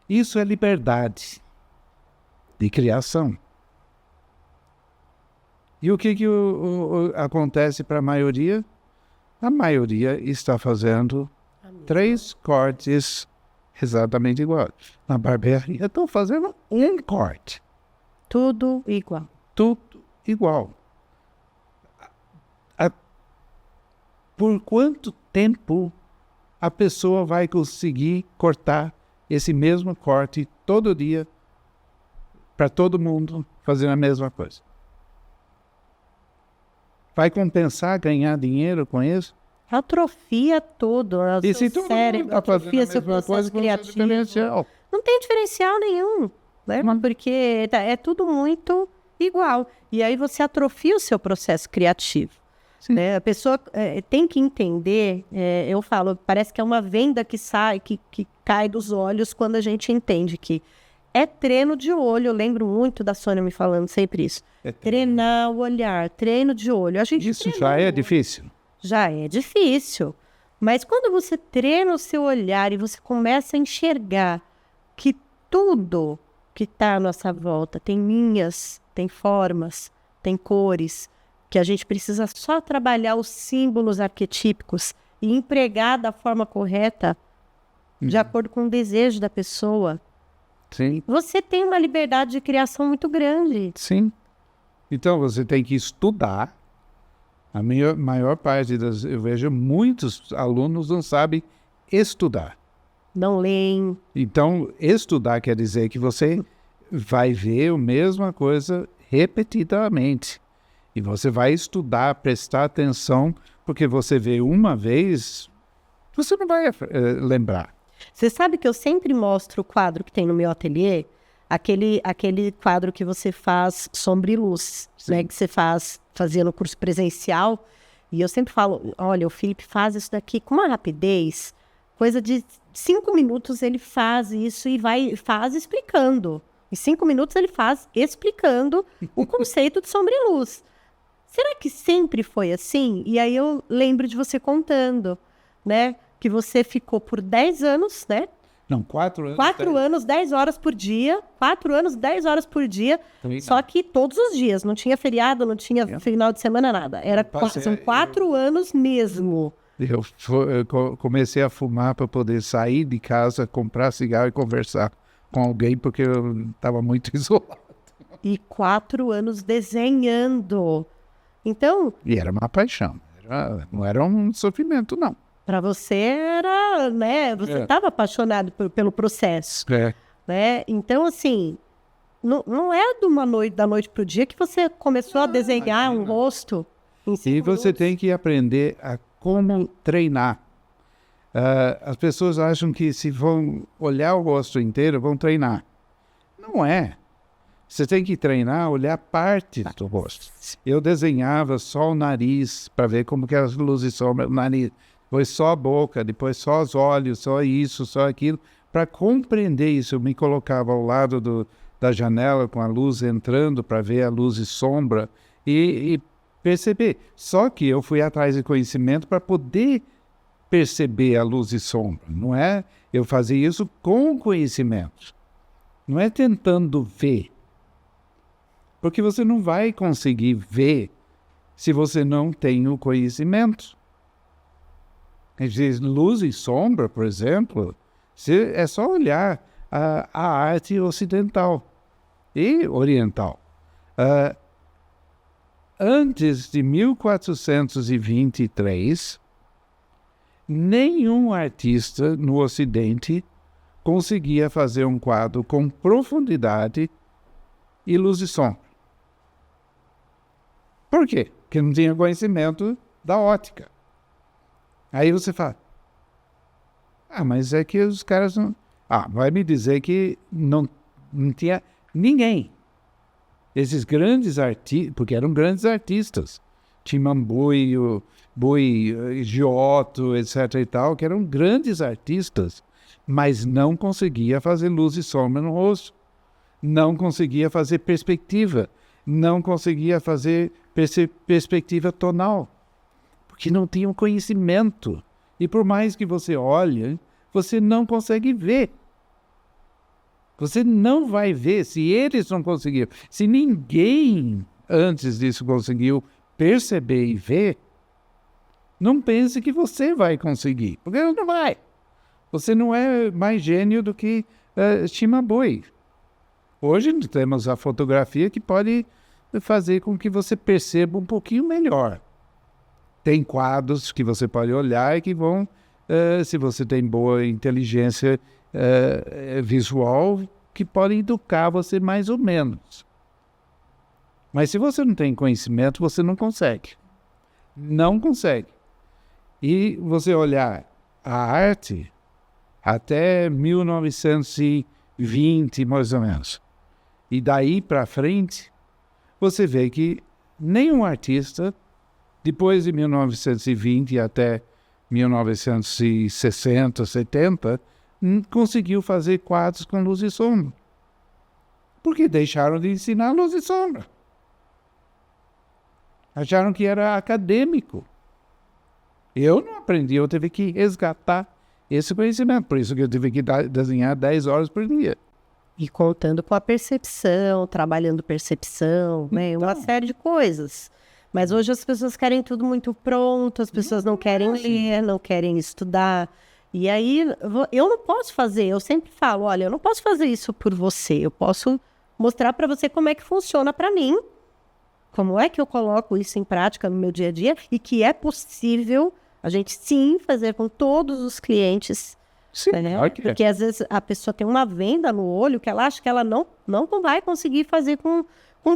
Isso é liberdade de criação. E o que acontece para a maioria? A maioria está fazendo 3 cortes exatamente iguais. Na barbearia estão fazendo um corte. Tudo igual. Tudo igual. Por quanto tempo a pessoa vai conseguir cortar esse mesmo corte todo dia para todo mundo fazer a mesma coisa? Vai compensar ganhar dinheiro com isso? Atrofia tudo. E se todo mundo está fazendo a atrofia seu mesma coisa, processo criativo. diferencial. Não tem diferencial nenhum, né? Porque é tudo muito igual. E aí você atrofia o seu processo criativo. Né? A pessoa tem que entender, eu falo, parece que é uma venda que sai, que cai dos olhos quando a gente entende que é treino de olho. Eu lembro muito da Sônia me falando sempre isso. Treinar o olhar, treino de olho. Isso já é difícil. Já é difícil. Mas quando você treina o seu olhar e você começa a enxergar que tudo que está à nossa volta tem linhas, tem formas, tem cores, que a gente precisa só trabalhar os símbolos arquetípicos e empregar da forma correta, de acordo com o desejo da pessoa. Sim. Você tem uma liberdade de criação muito grande. Sim. Então você tem que estudar. A maior parte eu vejo muitos alunos não sabem estudar. Não leem. Então, estudar quer dizer que você vai ver a mesma coisa repetidamente. E você vai estudar, prestar atenção, porque você vê uma vez, você não vai lembrar. Você sabe que eu sempre mostro o quadro que tem no meu ateliê? Aquele quadro que você faz sombra e luz, né? Que você fazia no curso presencial. E eu sempre falo, olha, o Felipe faz isso daqui com uma rapidez, coisa de 5 minutos ele faz isso e faz explicando. Em 5 minutos ele faz explicando o conceito de sombra e luz. Será que sempre foi assim? E aí eu lembro de você contando, né? Que você ficou por 10 anos, né? Não, 4 anos. 4 anos, 10 horas por dia. 4 anos, 10 horas por dia. Só que todos os dias. Não tinha feriado, não tinha final de semana, nada. São 4 anos mesmo. Eu comecei a fumar para poder sair de casa, comprar cigarro e conversar com alguém, porque eu estava muito isolado. E 4 anos desenhando. Então... E era uma paixão. Não era um sofrimento, não. Para você era, né? Você estava apaixonado pelo processo. Né? Então, assim, não é de uma noite, da noite para o dia que você começou a desenhar um rosto. E você tem que aprender a como treinar. As pessoas acham que se vão olhar o rosto inteiro, vão treinar. Não é. Você tem que treinar, olhar partes do rosto. Eu desenhava só o nariz, para ver como que as luzes e sombras no nariz. Depois só a boca, depois só os olhos, só isso, só aquilo. Para compreender isso, eu me colocava ao lado da janela com a luz entrando para ver a luz e sombra e perceber. Só que eu fui atrás de conhecimento para poder perceber a luz e sombra. Não é eu fazer isso com conhecimento. Não é tentando ver. Porque você não vai conseguir ver se você não tem o conhecimento. Luz e sombra, por exemplo, é só olhar a arte ocidental e oriental. Antes de 1423, nenhum artista no Ocidente conseguia fazer um quadro com profundidade e luz e sombra. Por quê? Porque não tinha conhecimento da ótica. Aí você fala, mas é que os caras não... vai me dizer que não tinha ninguém. Esses grandes artistas, porque eram grandes artistas, Cimabue, Giotto, etc. e tal, que eram grandes artistas, mas não conseguia fazer luz e sombra no rosto. Não conseguia fazer perspectiva. Não conseguia fazer perspectiva tonal. Porque não tinham conhecimento. E por mais que você olhe, você não consegue ver. Você não vai ver se eles não conseguiram. Se ninguém antes disso conseguiu perceber e ver, não pense que você vai conseguir. Porque não vai. Você não é mais gênio do que Cimabue. Hoje temos a fotografia que pode fazer com que você perceba um pouquinho melhor. Tem quadros que você pode olhar e que vão, se você tem boa inteligência visual, que podem educar você mais ou menos. Mas se você não tem conhecimento, você não consegue. Não consegue. E você olhar a arte até 1920, mais ou menos. E daí para frente, você vê que nenhum artista, depois de 1920 até 1960, 70, conseguiu fazer quadros com luz e sombra. Porque deixaram de ensinar luz e sombra. Acharam que era acadêmico. Eu não aprendi, eu tive que resgatar esse conhecimento. Por isso que eu tive que desenhar 10 horas por dia. E contando com a percepção, trabalhando percepção, né? Uma série de coisas. Mas hoje as pessoas querem tudo muito pronto, as pessoas não querem ler, não querem estudar. E aí, eu não posso fazer, eu sempre falo, olha, eu não posso fazer isso por você, eu posso mostrar para você como é que funciona para mim, como é que eu coloco isso em prática no meu dia a dia, e que é possível a gente sim fazer com todos os clientes. Sim, né? claro que é. Porque às vezes a pessoa tem uma venda no olho que ela acha que ela não vai conseguir fazer com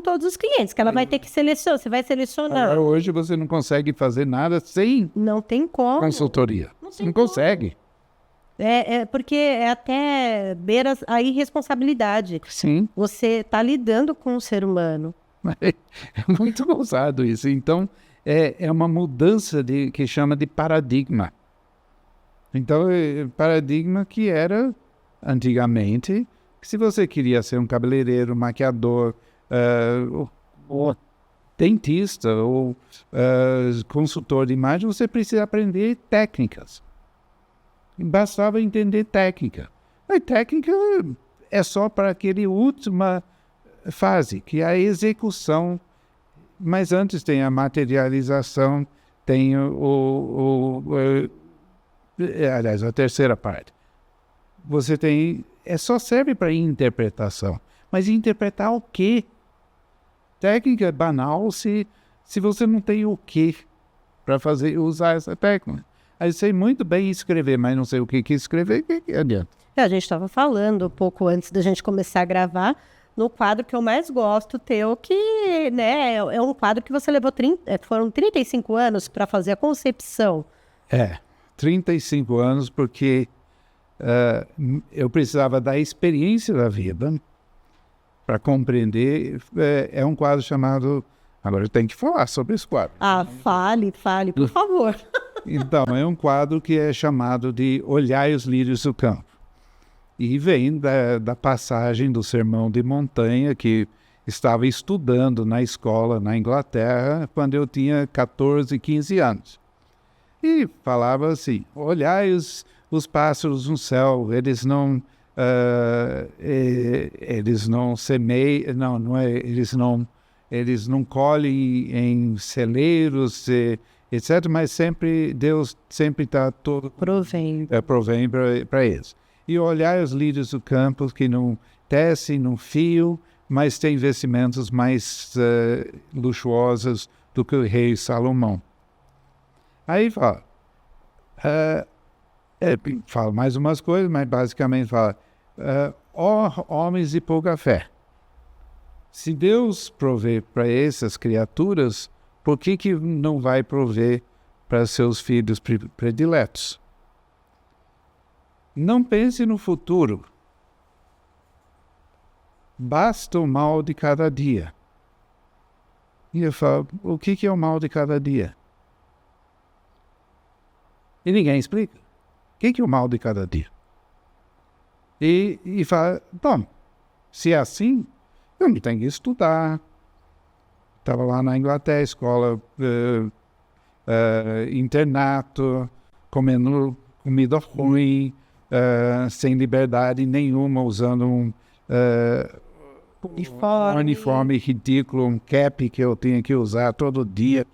todos os clientes, que ela vai ter que selecionar, você vai selecionar. Agora, hoje você não consegue fazer nada sem Não tem como. consultoria. Você não consegue. Porque é até beira a irresponsabilidade. Sim. Você está lidando com um ser humano. É muito gozado isso. Então, é uma mudança que chama de paradigma. Então, paradigma que era, antigamente, que se você queria ser um cabeleireiro, maquiador, ou dentista, ou consultor de imagem, você precisa aprender técnicas. Bastava entender técnica. A técnica é só para aquele última fase, que é a execução. Mas antes tem a materialização, tem aliás, a terceira parte. Você tem... só serve para interpretação. Mas interpretar o quê? Técnica é banal se você não tem o quê para usar essa técnica. Aí sei muito bem escrever, mas não sei o que escrever, o que adianta? A gente estava falando um pouco antes da gente começar a gravar, no quadro que eu mais gosto teu, que né, é um quadro que você levou foram 35 anos para fazer a concepção. 35 anos, porque eu precisava da experiência da vida para compreender. É um quadro chamado... Agora eu tenho que falar sobre esse quadro. Fale, por favor. Então, é um quadro que é chamado de Olhai os Lírios do Campo. E vem da passagem do Sermão de Montanha, que estava estudando na escola na Inglaterra, quando eu tinha 14, 15 anos. E falava assim: olhai os pássaros no céu, eles não semeiam, eles não colhem em celeiros, etc., mas Deus sempre está todo provém para eles. E olhar os lírios do campo que não tecem num fio, mas têm vestimentos mais luxuosos do que o rei Salomão. Aí fala mais umas coisas, mas basicamente fala: ó homens de pouca fé, se Deus provê para essas criaturas, por que não vai prover para seus filhos prediletos? Não pense no futuro. Basta o mal de cada dia. E eu falo: o que é o mal de cada dia? E ninguém explica. O que é o mal de cada dia? E fala: bom, se é assim, eu não tenho que estudar. Estava lá na Inglaterra, escola, internato, comendo comida ruim, sem liberdade nenhuma, usando um uniforme ridículo, um cap que eu tinha que usar todo dia,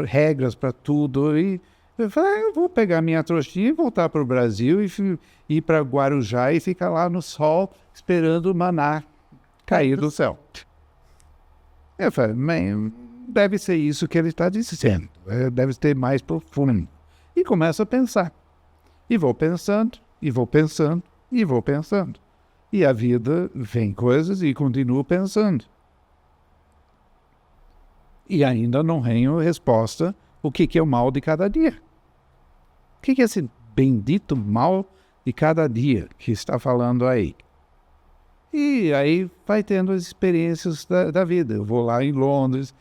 regras para tudo. E eu falei: eu vou pegar minha trouxinha e voltar para o Brasil e ir para Guarujá e ficar lá no sol esperando o maná cair do céu. Eu falei: deve ser isso que ele está dizendo, deve ser mais profundo. E começo a pensar. E vou pensando, e vou pensando, e vou pensando. E a vida vem coisas e continuo pensando. E ainda não tenho resposta o que é o mal de cada dia. O que é esse bendito mal de cada dia que está falando aí? E aí vai tendo as experiências da vida. Eu vou lá em Londres,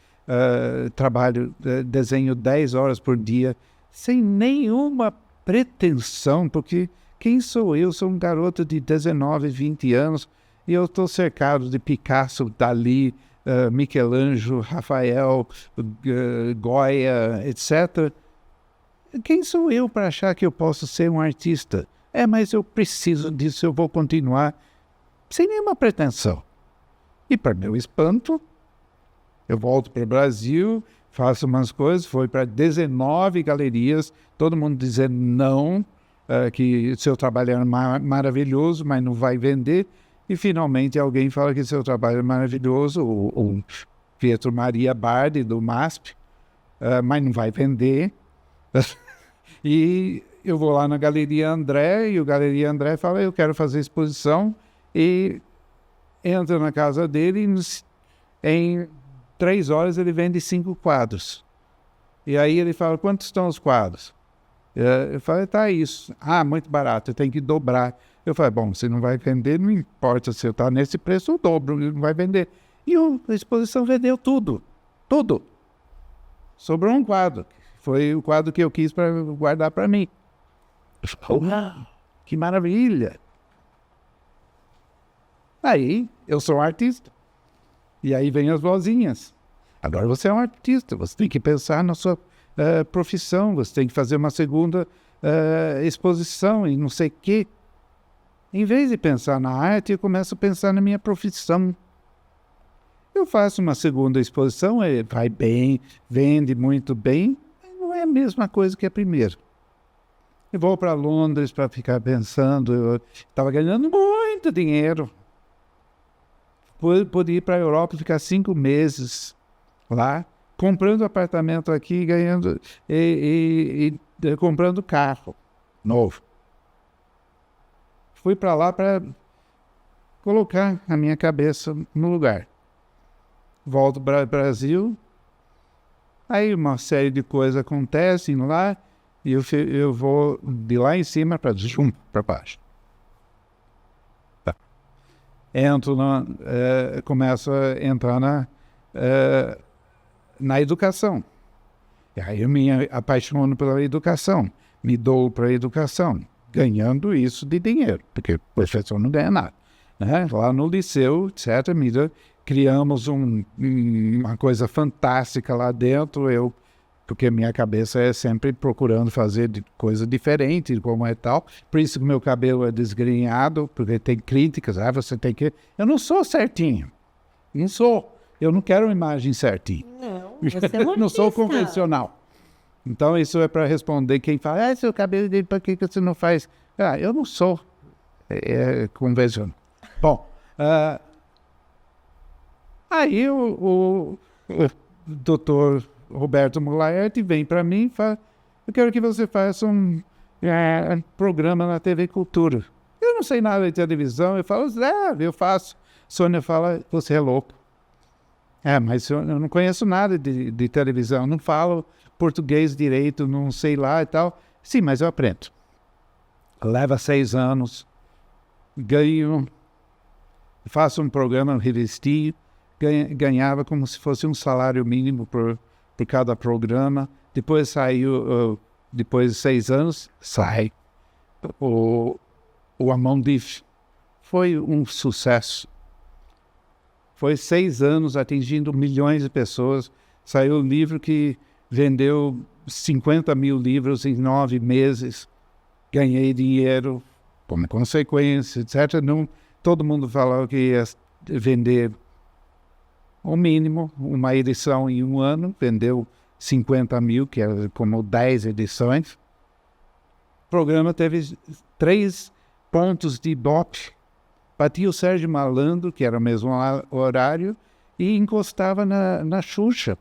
trabalho, desenho 10 horas por dia, sem nenhuma pretensão, porque quem sou eu? Sou um garoto de 19, 20 anos e eu estou cercado de Picasso, Dalí, Michelangelo, Rafael, Goya, etc. Quem sou eu para achar que eu posso ser um artista? Mas eu preciso disso, eu vou continuar sem nenhuma pretensão. E para meu espanto, eu volto para o Brasil, faço umas coisas, foi para 19 galerias, todo mundo dizendo não, que seu trabalho é maravilhoso, mas não vai vender. E finalmente alguém fala que seu trabalho é maravilhoso, o Pietro Maria Bardi, do MASP, mas não vai vender. E eu vou lá na Galeria André, e o Galeria André fala: eu quero fazer exposição. E entra na casa dele e em 3 horas ele vende 5 quadros. E aí ele fala: quantos estão os quadros? Eu falei: tá isso. Muito barato, eu tenho que dobrar. Eu falei: bom, se não vai vender, não importa se eu estou nesse preço, eu dobro, não vai vender. E a exposição vendeu tudo. Sobrou um quadro. Foi o quadro que eu quis para guardar para mim. Que maravilha! Aí, eu sou um artista. E aí vem as vozinhas. Agora você é um artista, você tem que pensar na sua profissão, você tem que fazer uma segunda exposição e não sei o quê. Em vez de pensar na arte, eu começo a pensar na minha profissão. Eu faço uma segunda exposição, vai bem, vende muito bem, mas não é a mesma coisa que a primeira. Eu vou para Londres para ficar pensando, eu estava ganhando muito dinheiro. Pude ir para a Europa e ficar 5 meses lá, comprando apartamento aqui, ganhando e comprando carro novo. Fui para lá para colocar a minha cabeça no lugar. Volto para o Brasil, aí uma série de coisas acontecem lá, e eu vou de lá em cima para baixo. Tá. Começo a entrar na educação. E aí eu me apaixono pela educação, me dou para a educação, ganhando isso de dinheiro, porque o professor não ganha nada. Né? Lá no liceu, etc., criamos uma coisa fantástica lá dentro, porque minha cabeça é sempre procurando fazer coisa diferente, como é tal. Por isso que meu cabelo é desgrenhado, porque tem críticas, você tem que... Eu não sou certinho, não sou. Eu não quero uma imagem certinha. Não, você é não sou convencional. Então, isso é para responder quem fala, seu cabelo dele, por que você não faz? Eu não sou convencional. Bom, aí o doutor Roberto Mulaerte vem para mim e fala, eu quero que você faça um programa na TV Cultura. Eu não sei nada de televisão, eu falo, eu faço. Sônia fala, você é louco. Mas eu não conheço nada de televisão, não falo português direito, não sei lá e tal. Sim, mas eu aprendo. Leva 6 anos, ganho, faço um programa, revesti, ganhava como se fosse um salário mínimo por cada programa. Depois saiu, depois de 6 anos, sai o Amondif. Foi um sucesso. Foi 6 anos atingindo milhões de pessoas. Saiu um livro que vendeu 50 mil livros em 9 meses. Ganhei dinheiro como consequência, etc. Todo mundo falava que ia vender o mínimo, uma edição em 1 ano. Vendeu 50 mil, que era como 10 edições. O programa teve 3 pontos de Ibope. Batia o Sérgio Malandro, que era o mesmo horário, e encostava na Xuxa.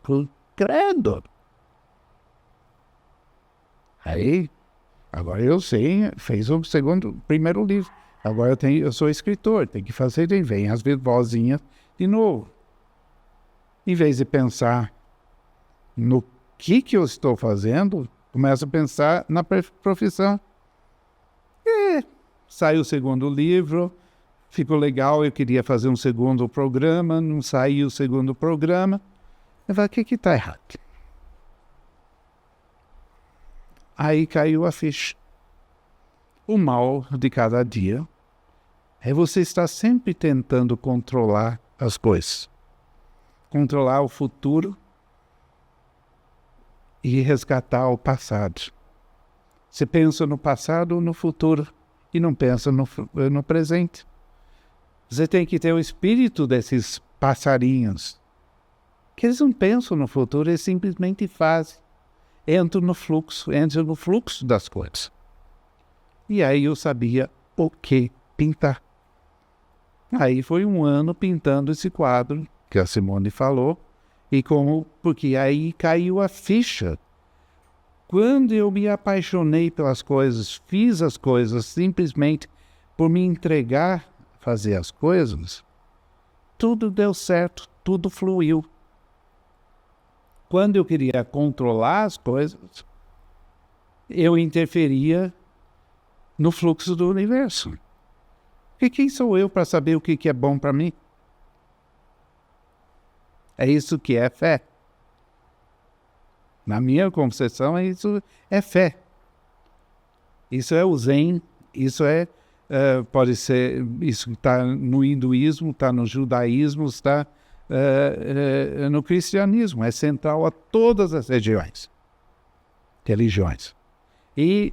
Credo! Aí, agora eu sei, fez o primeiro livro. Agora eu sou escritor, tem que fazer, vem as vozinhas de novo. Em vez de pensar no que eu estou fazendo, começo a pensar na profissão. Saiu o segundo livro, ficou legal, eu queria fazer um segundo programa, não saiu o segundo programa. Eu falei, o que está errado? Aí caiu a ficha. O mal de cada dia é você estar sempre tentando controlar as coisas. Controlar o futuro e resgatar o passado. Você pensa no passado ou no futuro e não pensa no presente. Você tem que ter o espírito desses passarinhos, que eles não pensam no futuro, eles simplesmente fazem. Entram no fluxo das coisas. E aí eu sabia o que pintar. Aí foi 1 ano pintando esse quadro, que a Simone falou, porque aí caiu a ficha. Quando eu me apaixonei pelas coisas, fiz as coisas simplesmente por me entregar a fazer as coisas, tudo deu certo, tudo fluiu. Quando eu queria controlar as coisas, eu interferia no fluxo do universo. E quem sou eu para saber o que é bom para mim? É isso que é fé. Na minha concepção, isso é fé. Isso é o Zen, isso pode ser, isso está no hinduísmo, está no judaísmo, está no cristianismo, é central a todas as religiões. E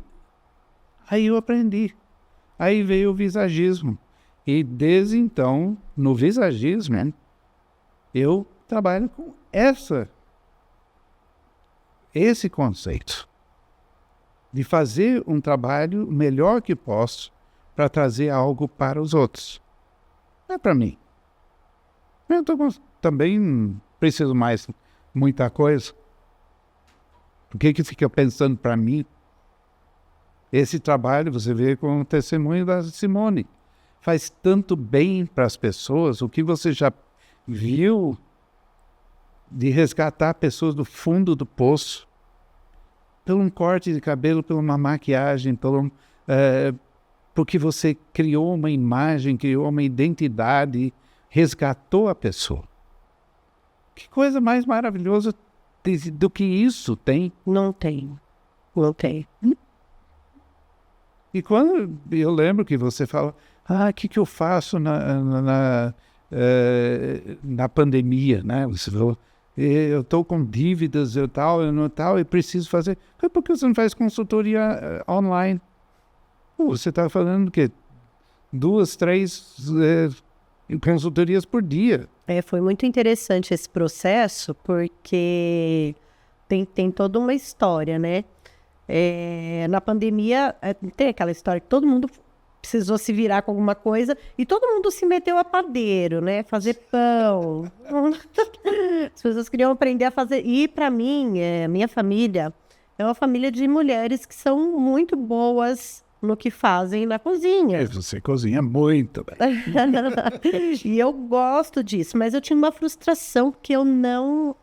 aí eu aprendi. Aí veio o visagismo. E desde então, no visagismo, eu trabalho com esse conceito de fazer um trabalho melhor que posso para trazer algo para os outros. Não é para mim. Eu também preciso mais muita coisa. Por que fica pensando para mim? Esse trabalho, você vê com o testemunho da Simone, faz tanto bem para as pessoas. O que você já viu de resgatar pessoas do fundo do poço, pelo um corte de cabelo, por uma maquiagem, porque você criou uma imagem, criou uma identidade, resgatou a pessoa. Que coisa mais maravilhosa do que isso tem? Não tem. Não tem. E quando eu lembro que você fala, o que eu faço na pandemia, né? Você falou, eu estou com dívidas, eu preciso fazer. Por que você não faz consultoria online? Você está falando que 2, 3 consultorias por dia. Foi muito interessante esse processo, porque tem toda uma história, né? Na pandemia, tem aquela história que todo mundo precisou se virar com alguma coisa e todo mundo se meteu a padeiro, né? Fazer pão. As pessoas queriam aprender a fazer. E, para mim, minha família é uma família de mulheres que são muito boas no que fazem na cozinha. Você cozinha muito bem. E eu gosto disso, mas eu tinha uma frustração porque eu não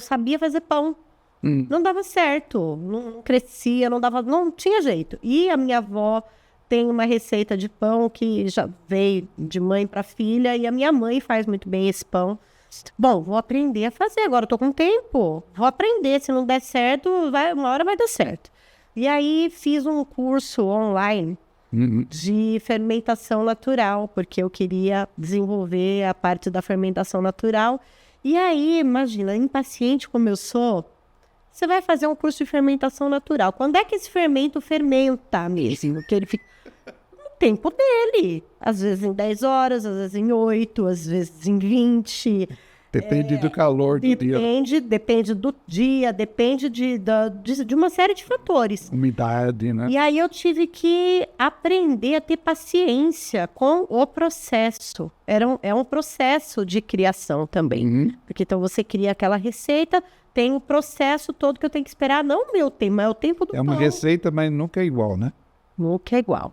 sabia fazer pão. Não dava certo, não crescia, não tinha jeito. E a minha avó tem uma receita de pão que já veio de mãe para filha, e a minha mãe faz muito bem esse pão. Bom, vou aprender a fazer, agora eu tô com tempo, vou aprender, se não der certo, uma hora vai dar certo. E aí fiz um curso online de fermentação natural, porque eu queria desenvolver a parte da fermentação natural. E aí, imagina, impaciente como eu sou, você vai fazer um curso de fermentação natural. Quando é que esse fermento fermenta mesmo? Que ele fica no tempo dele. Às vezes em 10 horas, às vezes em 8, às vezes em 20. Depende do calor do dia. Depende do dia, depende de uma série de fatores. Umidade, né? E aí eu tive que aprender a ter paciência com o processo. É um processo de criação também. Porque então você cria aquela receita, tem o processo todo que eu tenho que esperar, não o meu tempo, mas é o tempo do É uma pão. receita, mas nunca é igual, né? Nunca é igual.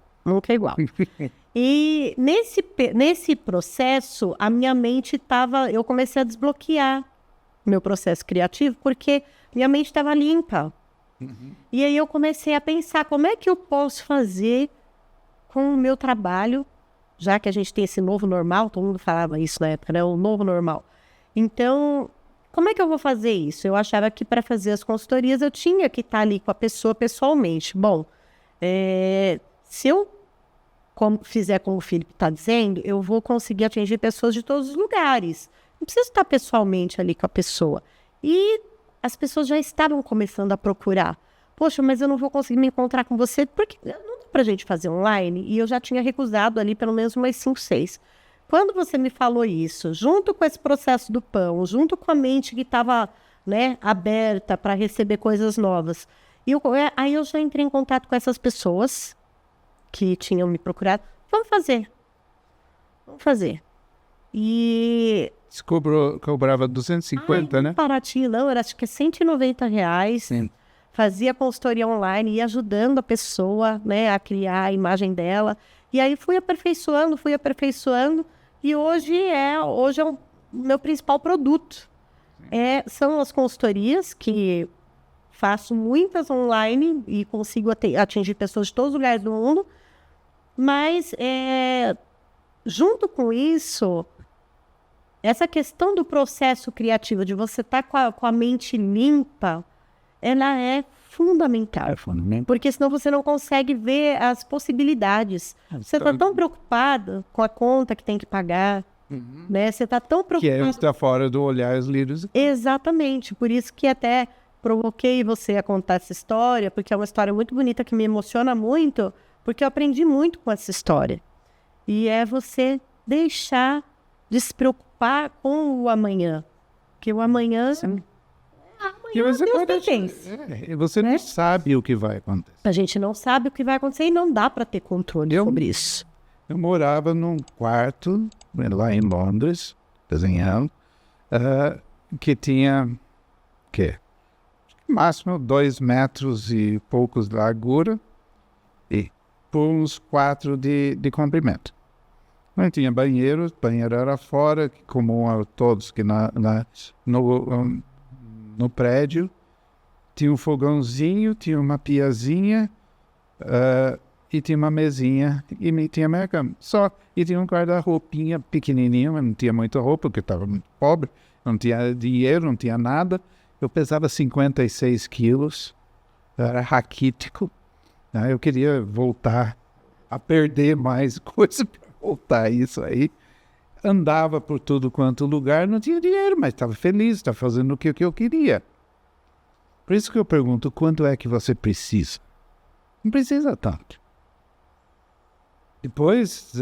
E nesse processo, a minha mente eu comecei a desbloquear meu processo criativo, porque minha mente estava limpa. E aí eu comecei a pensar, como é que eu posso fazer com o meu trabalho, já que a gente tem esse novo normal, todo mundo falava isso na época, né? O novo normal. Então, como é que eu vou fazer isso? Eu achava que para fazer as consultorias eu tinha que estar ali com a pessoa pessoalmente. Bom, se eu fizer como o Felipe está dizendo, eu vou conseguir atingir pessoas de todos os lugares. Não preciso estar pessoalmente ali com a pessoa. E as pessoas já estavam começando a procurar. Poxa, mas eu não vou conseguir me encontrar com você, porque não dá pra gente fazer online. E eu já tinha recusado ali pelo menos umas 5, 6. Quando você me falou isso, junto com esse processo do pão, junto com a mente que estava, né, aberta para receber coisas novas, aí eu já entrei em contato com essas pessoas que tinham me procurado. Vamos fazer. E... Você cobrava 250, né? Baratinho, não, era acho que R$190. Sim. Fazia consultoria online, ia ajudando a pessoa, né, a criar a imagem dela. E aí fui aperfeiçoando. E hoje é o meu principal produto. São as consultorias, que faço muitas online e consigo atingir pessoas de todos os lugares do mundo. Mas, junto com isso, essa questão do processo criativo, de você estar com a mente limpa, ela é fundamental. Porque senão você não consegue ver as possibilidades. Você está tão preocupado com a conta que tem que pagar, né? Você está tão preocupado... Que está fora do olhar os líderes. Exatamente. Por isso que até provoquei você a contar essa história, porque é uma história muito bonita que me emociona muito, porque eu aprendi muito com essa história. E é você deixar de se preocupar com o amanhã. Porque o amanhã... E você Deus pode pertence. você não sabe o que vai acontecer. A gente não sabe o que vai acontecer e não dá para ter controle sobre isso. Eu morava num quarto lá em Londres, desenhando, que tinha, máximo 2 metros e poucos de largura e por uns 4 de comprimento. Não tinha banheiro era fora, comum a todos que no prédio. Tinha um fogãozinho, tinha uma piazinha e tinha uma mesinha e tinha minha cama. Só. E tinha um guarda-roupinha pequenininho, mas não tinha muita roupa, porque estava muito pobre, não tinha dinheiro, não tinha nada. Eu pesava 56 quilos, eu era raquítico. Né? Eu queria voltar a perder mais coisa para voltar a isso aí. Andava por tudo quanto lugar, não tinha dinheiro, mas estava feliz, estava fazendo o que eu queria. Por isso que eu pergunto, quanto é que você precisa? Não precisa tanto. Depois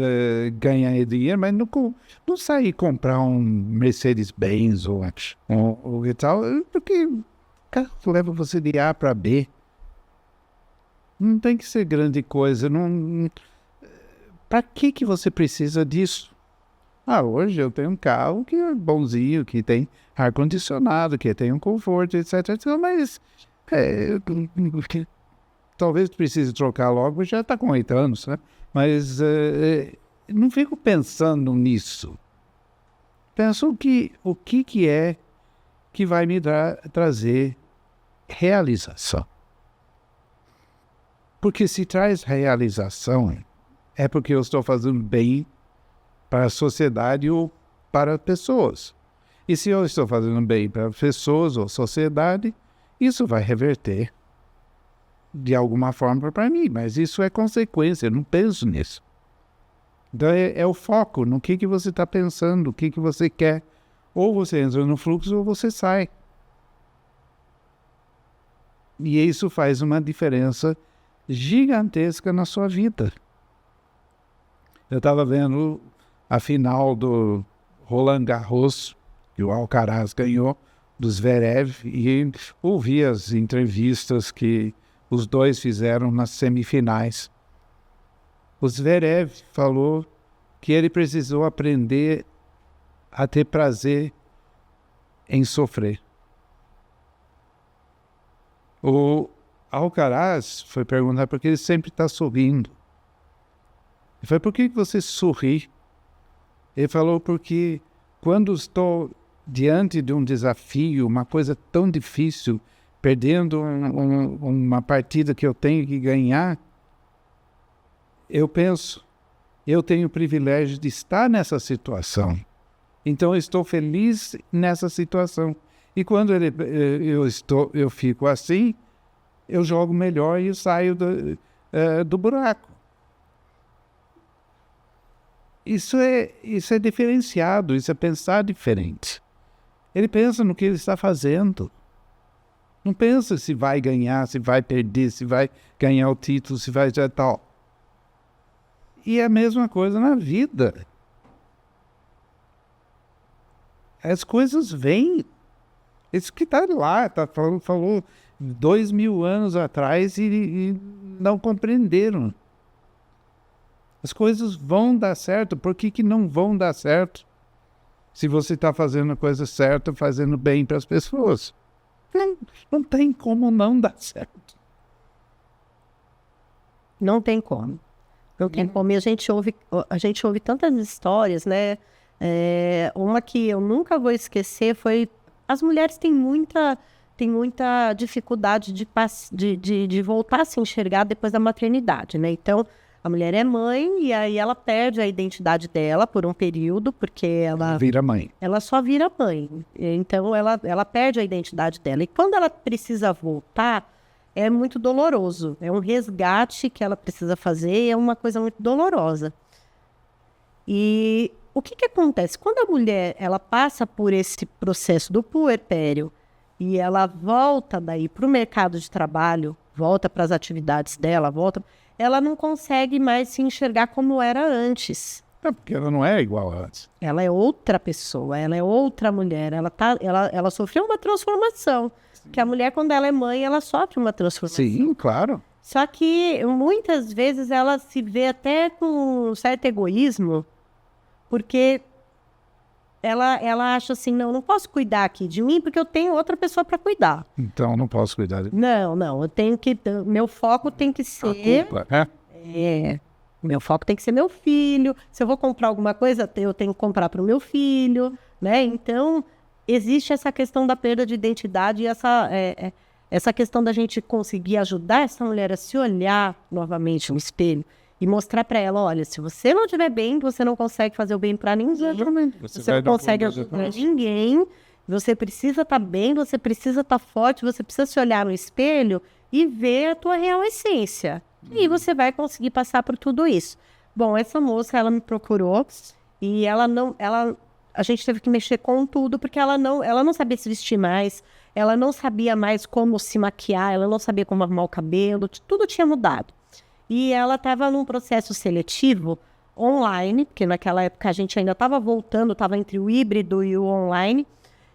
ganhar dinheiro, mas não sair comprar um Mercedes-Benz ou tal, porque carro leva você de A para B. Não tem que ser grande coisa. Para que você precisa disso? Hoje eu tenho um carro que é bonzinho, que tem ar-condicionado, que tem um conforto, etc. Mas talvez precise trocar logo, já está com 8 anos, né? Mas não fico pensando nisso. Penso o que é que vai me trazer realização. Porque se traz realização, é porque eu estou fazendo bem para a sociedade ou para pessoas. E se eu estou fazendo bem para pessoas ou sociedade, isso vai reverter de alguma forma para mim, mas isso é consequência, eu não penso nisso. Então é o foco no que você está pensando, o que você quer. Ou você entra no fluxo ou você sai. E isso faz uma diferença gigantesca na sua vida. Eu estava vendo a final do Roland Garros, que o Alcaraz ganhou, dos Zverev, e ouvi as entrevistas que os dois fizeram nas semifinais. O Zverev falou que ele precisou aprender a ter prazer em sofrer. O Alcaraz foi perguntar por que ele sempre está sorrindo. Ele falou, por que você sorri? Ele falou, porque quando estou diante de um desafio, uma coisa tão difícil, perdendo uma partida que eu tenho que ganhar, eu penso, eu tenho o privilégio de estar nessa situação. Então eu estou feliz nessa situação. E quando eu fico assim, eu jogo melhor e saio do buraco. Isso é diferenciado, isso é pensar diferente. Ele pensa no que ele está fazendo. Não pensa se vai ganhar, se vai perder, se vai ganhar o título, se vai tal. E é a mesma coisa na vida. As coisas vêm. Isso que está lá, falou 2000 anos atrás e não compreenderam. As coisas vão dar certo. Por que não vão dar certo? Se você está fazendo a coisa certa, fazendo bem para as pessoas. Não tem como não dar certo. Não tem como. Não tem como. E a gente ouve tantas histórias, né? Uma que eu nunca vou esquecer foi... As mulheres têm muita dificuldade de voltar a se enxergar depois da maternidade, né? Então, a mulher é mãe e aí ela perde a identidade dela por um período, porque ela... Vira mãe. Ela só vira mãe. Então, ela perde a identidade dela. E quando ela precisa voltar, é muito doloroso. É um resgate que ela precisa fazer e é uma coisa muito dolorosa. E o que acontece? Quando a mulher ela passa por esse processo do puerpério e ela volta daí para o mercado de trabalho, volta para as atividades dela, ela não consegue mais se enxergar como era antes. É porque ela não é igual a antes. Ela é outra pessoa, ela é outra mulher, ela sofreu uma transformação. Que a mulher, quando ela é mãe, ela sofre uma transformação. Sim, claro. Só que muitas vezes ela se vê até com um certo egoísmo, porque ela acha assim, não posso cuidar aqui de mim porque eu tenho outra pessoa para cuidar. Então não posso cuidar de Não, eu tenho que, meu foco tem que ser, culpa. meu foco tem que ser meu filho. Se eu vou comprar alguma coisa, eu tenho que comprar para o meu filho, né? Então, existe essa questão da perda de identidade e essa questão da gente conseguir ajudar essa mulher a se olhar novamente no espelho e mostrar para ela, olha, se você não estiver bem, você não consegue fazer o bem para ninguém. Você não consegue ajudar ninguém. Você precisa estar bem, você precisa estar forte, você precisa se olhar no espelho e ver a tua real essência. E você vai conseguir passar por tudo isso. Bom, essa moça, ela me procurou e a gente teve que mexer com tudo, porque ela não sabia se vestir mais, ela não sabia mais como se maquiar, ela não sabia como arrumar o cabelo, tudo tinha mudado. E ela estava num processo seletivo online, porque naquela época a gente ainda estava voltando, estava entre o híbrido e o online,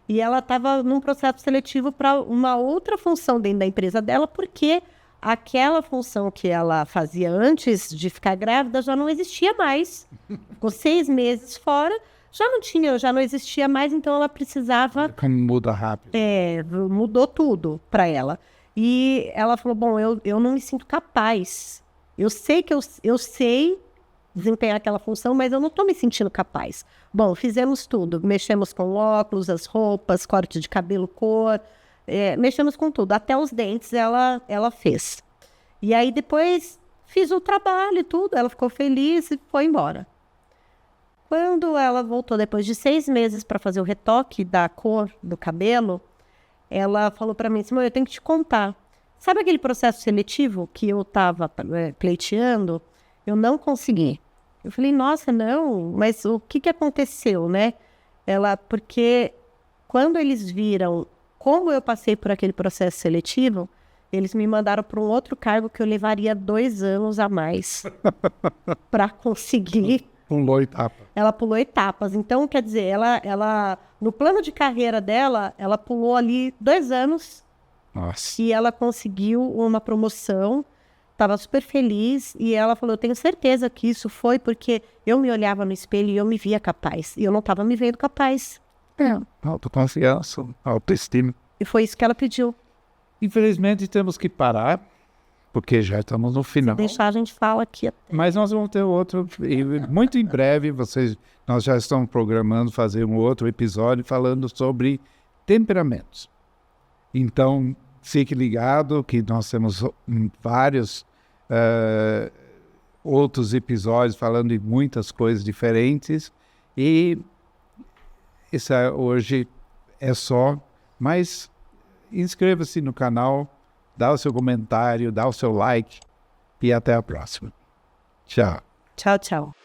e ela estava num processo seletivo para uma outra função dentro da empresa dela, porque aquela função que ela fazia antes de ficar grávida já não existia mais. Ficou 6 meses fora, já não existia mais, então ela precisava... Como muda rápido. Mudou tudo para ela. E ela falou, bom, eu não me sinto capaz. Eu sei que eu sei desempenhar aquela função, mas eu não estou me sentindo capaz. Bom, fizemos tudo. Mexemos com óculos, as roupas, corte de cabelo, cor. Mexemos com tudo. Até os dentes ela fez. E aí depois fiz o trabalho e tudo. Ela ficou feliz e foi embora. Quando ela voltou depois de 6 meses para fazer o retoque da cor do cabelo, ela falou para mim, Simone, eu tenho que te contar. Sabe aquele processo seletivo que eu estava pleiteando? Eu não consegui. Eu falei, nossa, não, mas o que aconteceu, né? Porque quando eles viram como eu passei por aquele processo seletivo, eles me mandaram para um outro cargo que eu levaria 2 anos a mais para conseguir. Pulou etapa. Ela pulou etapas. Então, quer dizer, ela no plano de carreira dela, ela pulou ali 2 anos. Nossa. E ela conseguiu uma promoção, estava super feliz. E ela falou, eu tenho certeza que isso foi porque eu me olhava no espelho e eu me via capaz. E eu não estava me vendo capaz. Autoconfiança, autoestima. E foi isso que ela pediu. Infelizmente, temos que parar, porque já estamos no final. Se deixar, a gente fala aqui até. Mas nós vamos ter outro, e muito em breve, nós já estamos programando fazer um outro episódio falando sobre temperamentos. Então, fique ligado que nós temos vários outros episódios falando de muitas coisas diferentes. E isso hoje é só, mas inscreva-se no canal, dá o seu comentário, dá o seu like e até a próxima. Tchau. Tchau, tchau.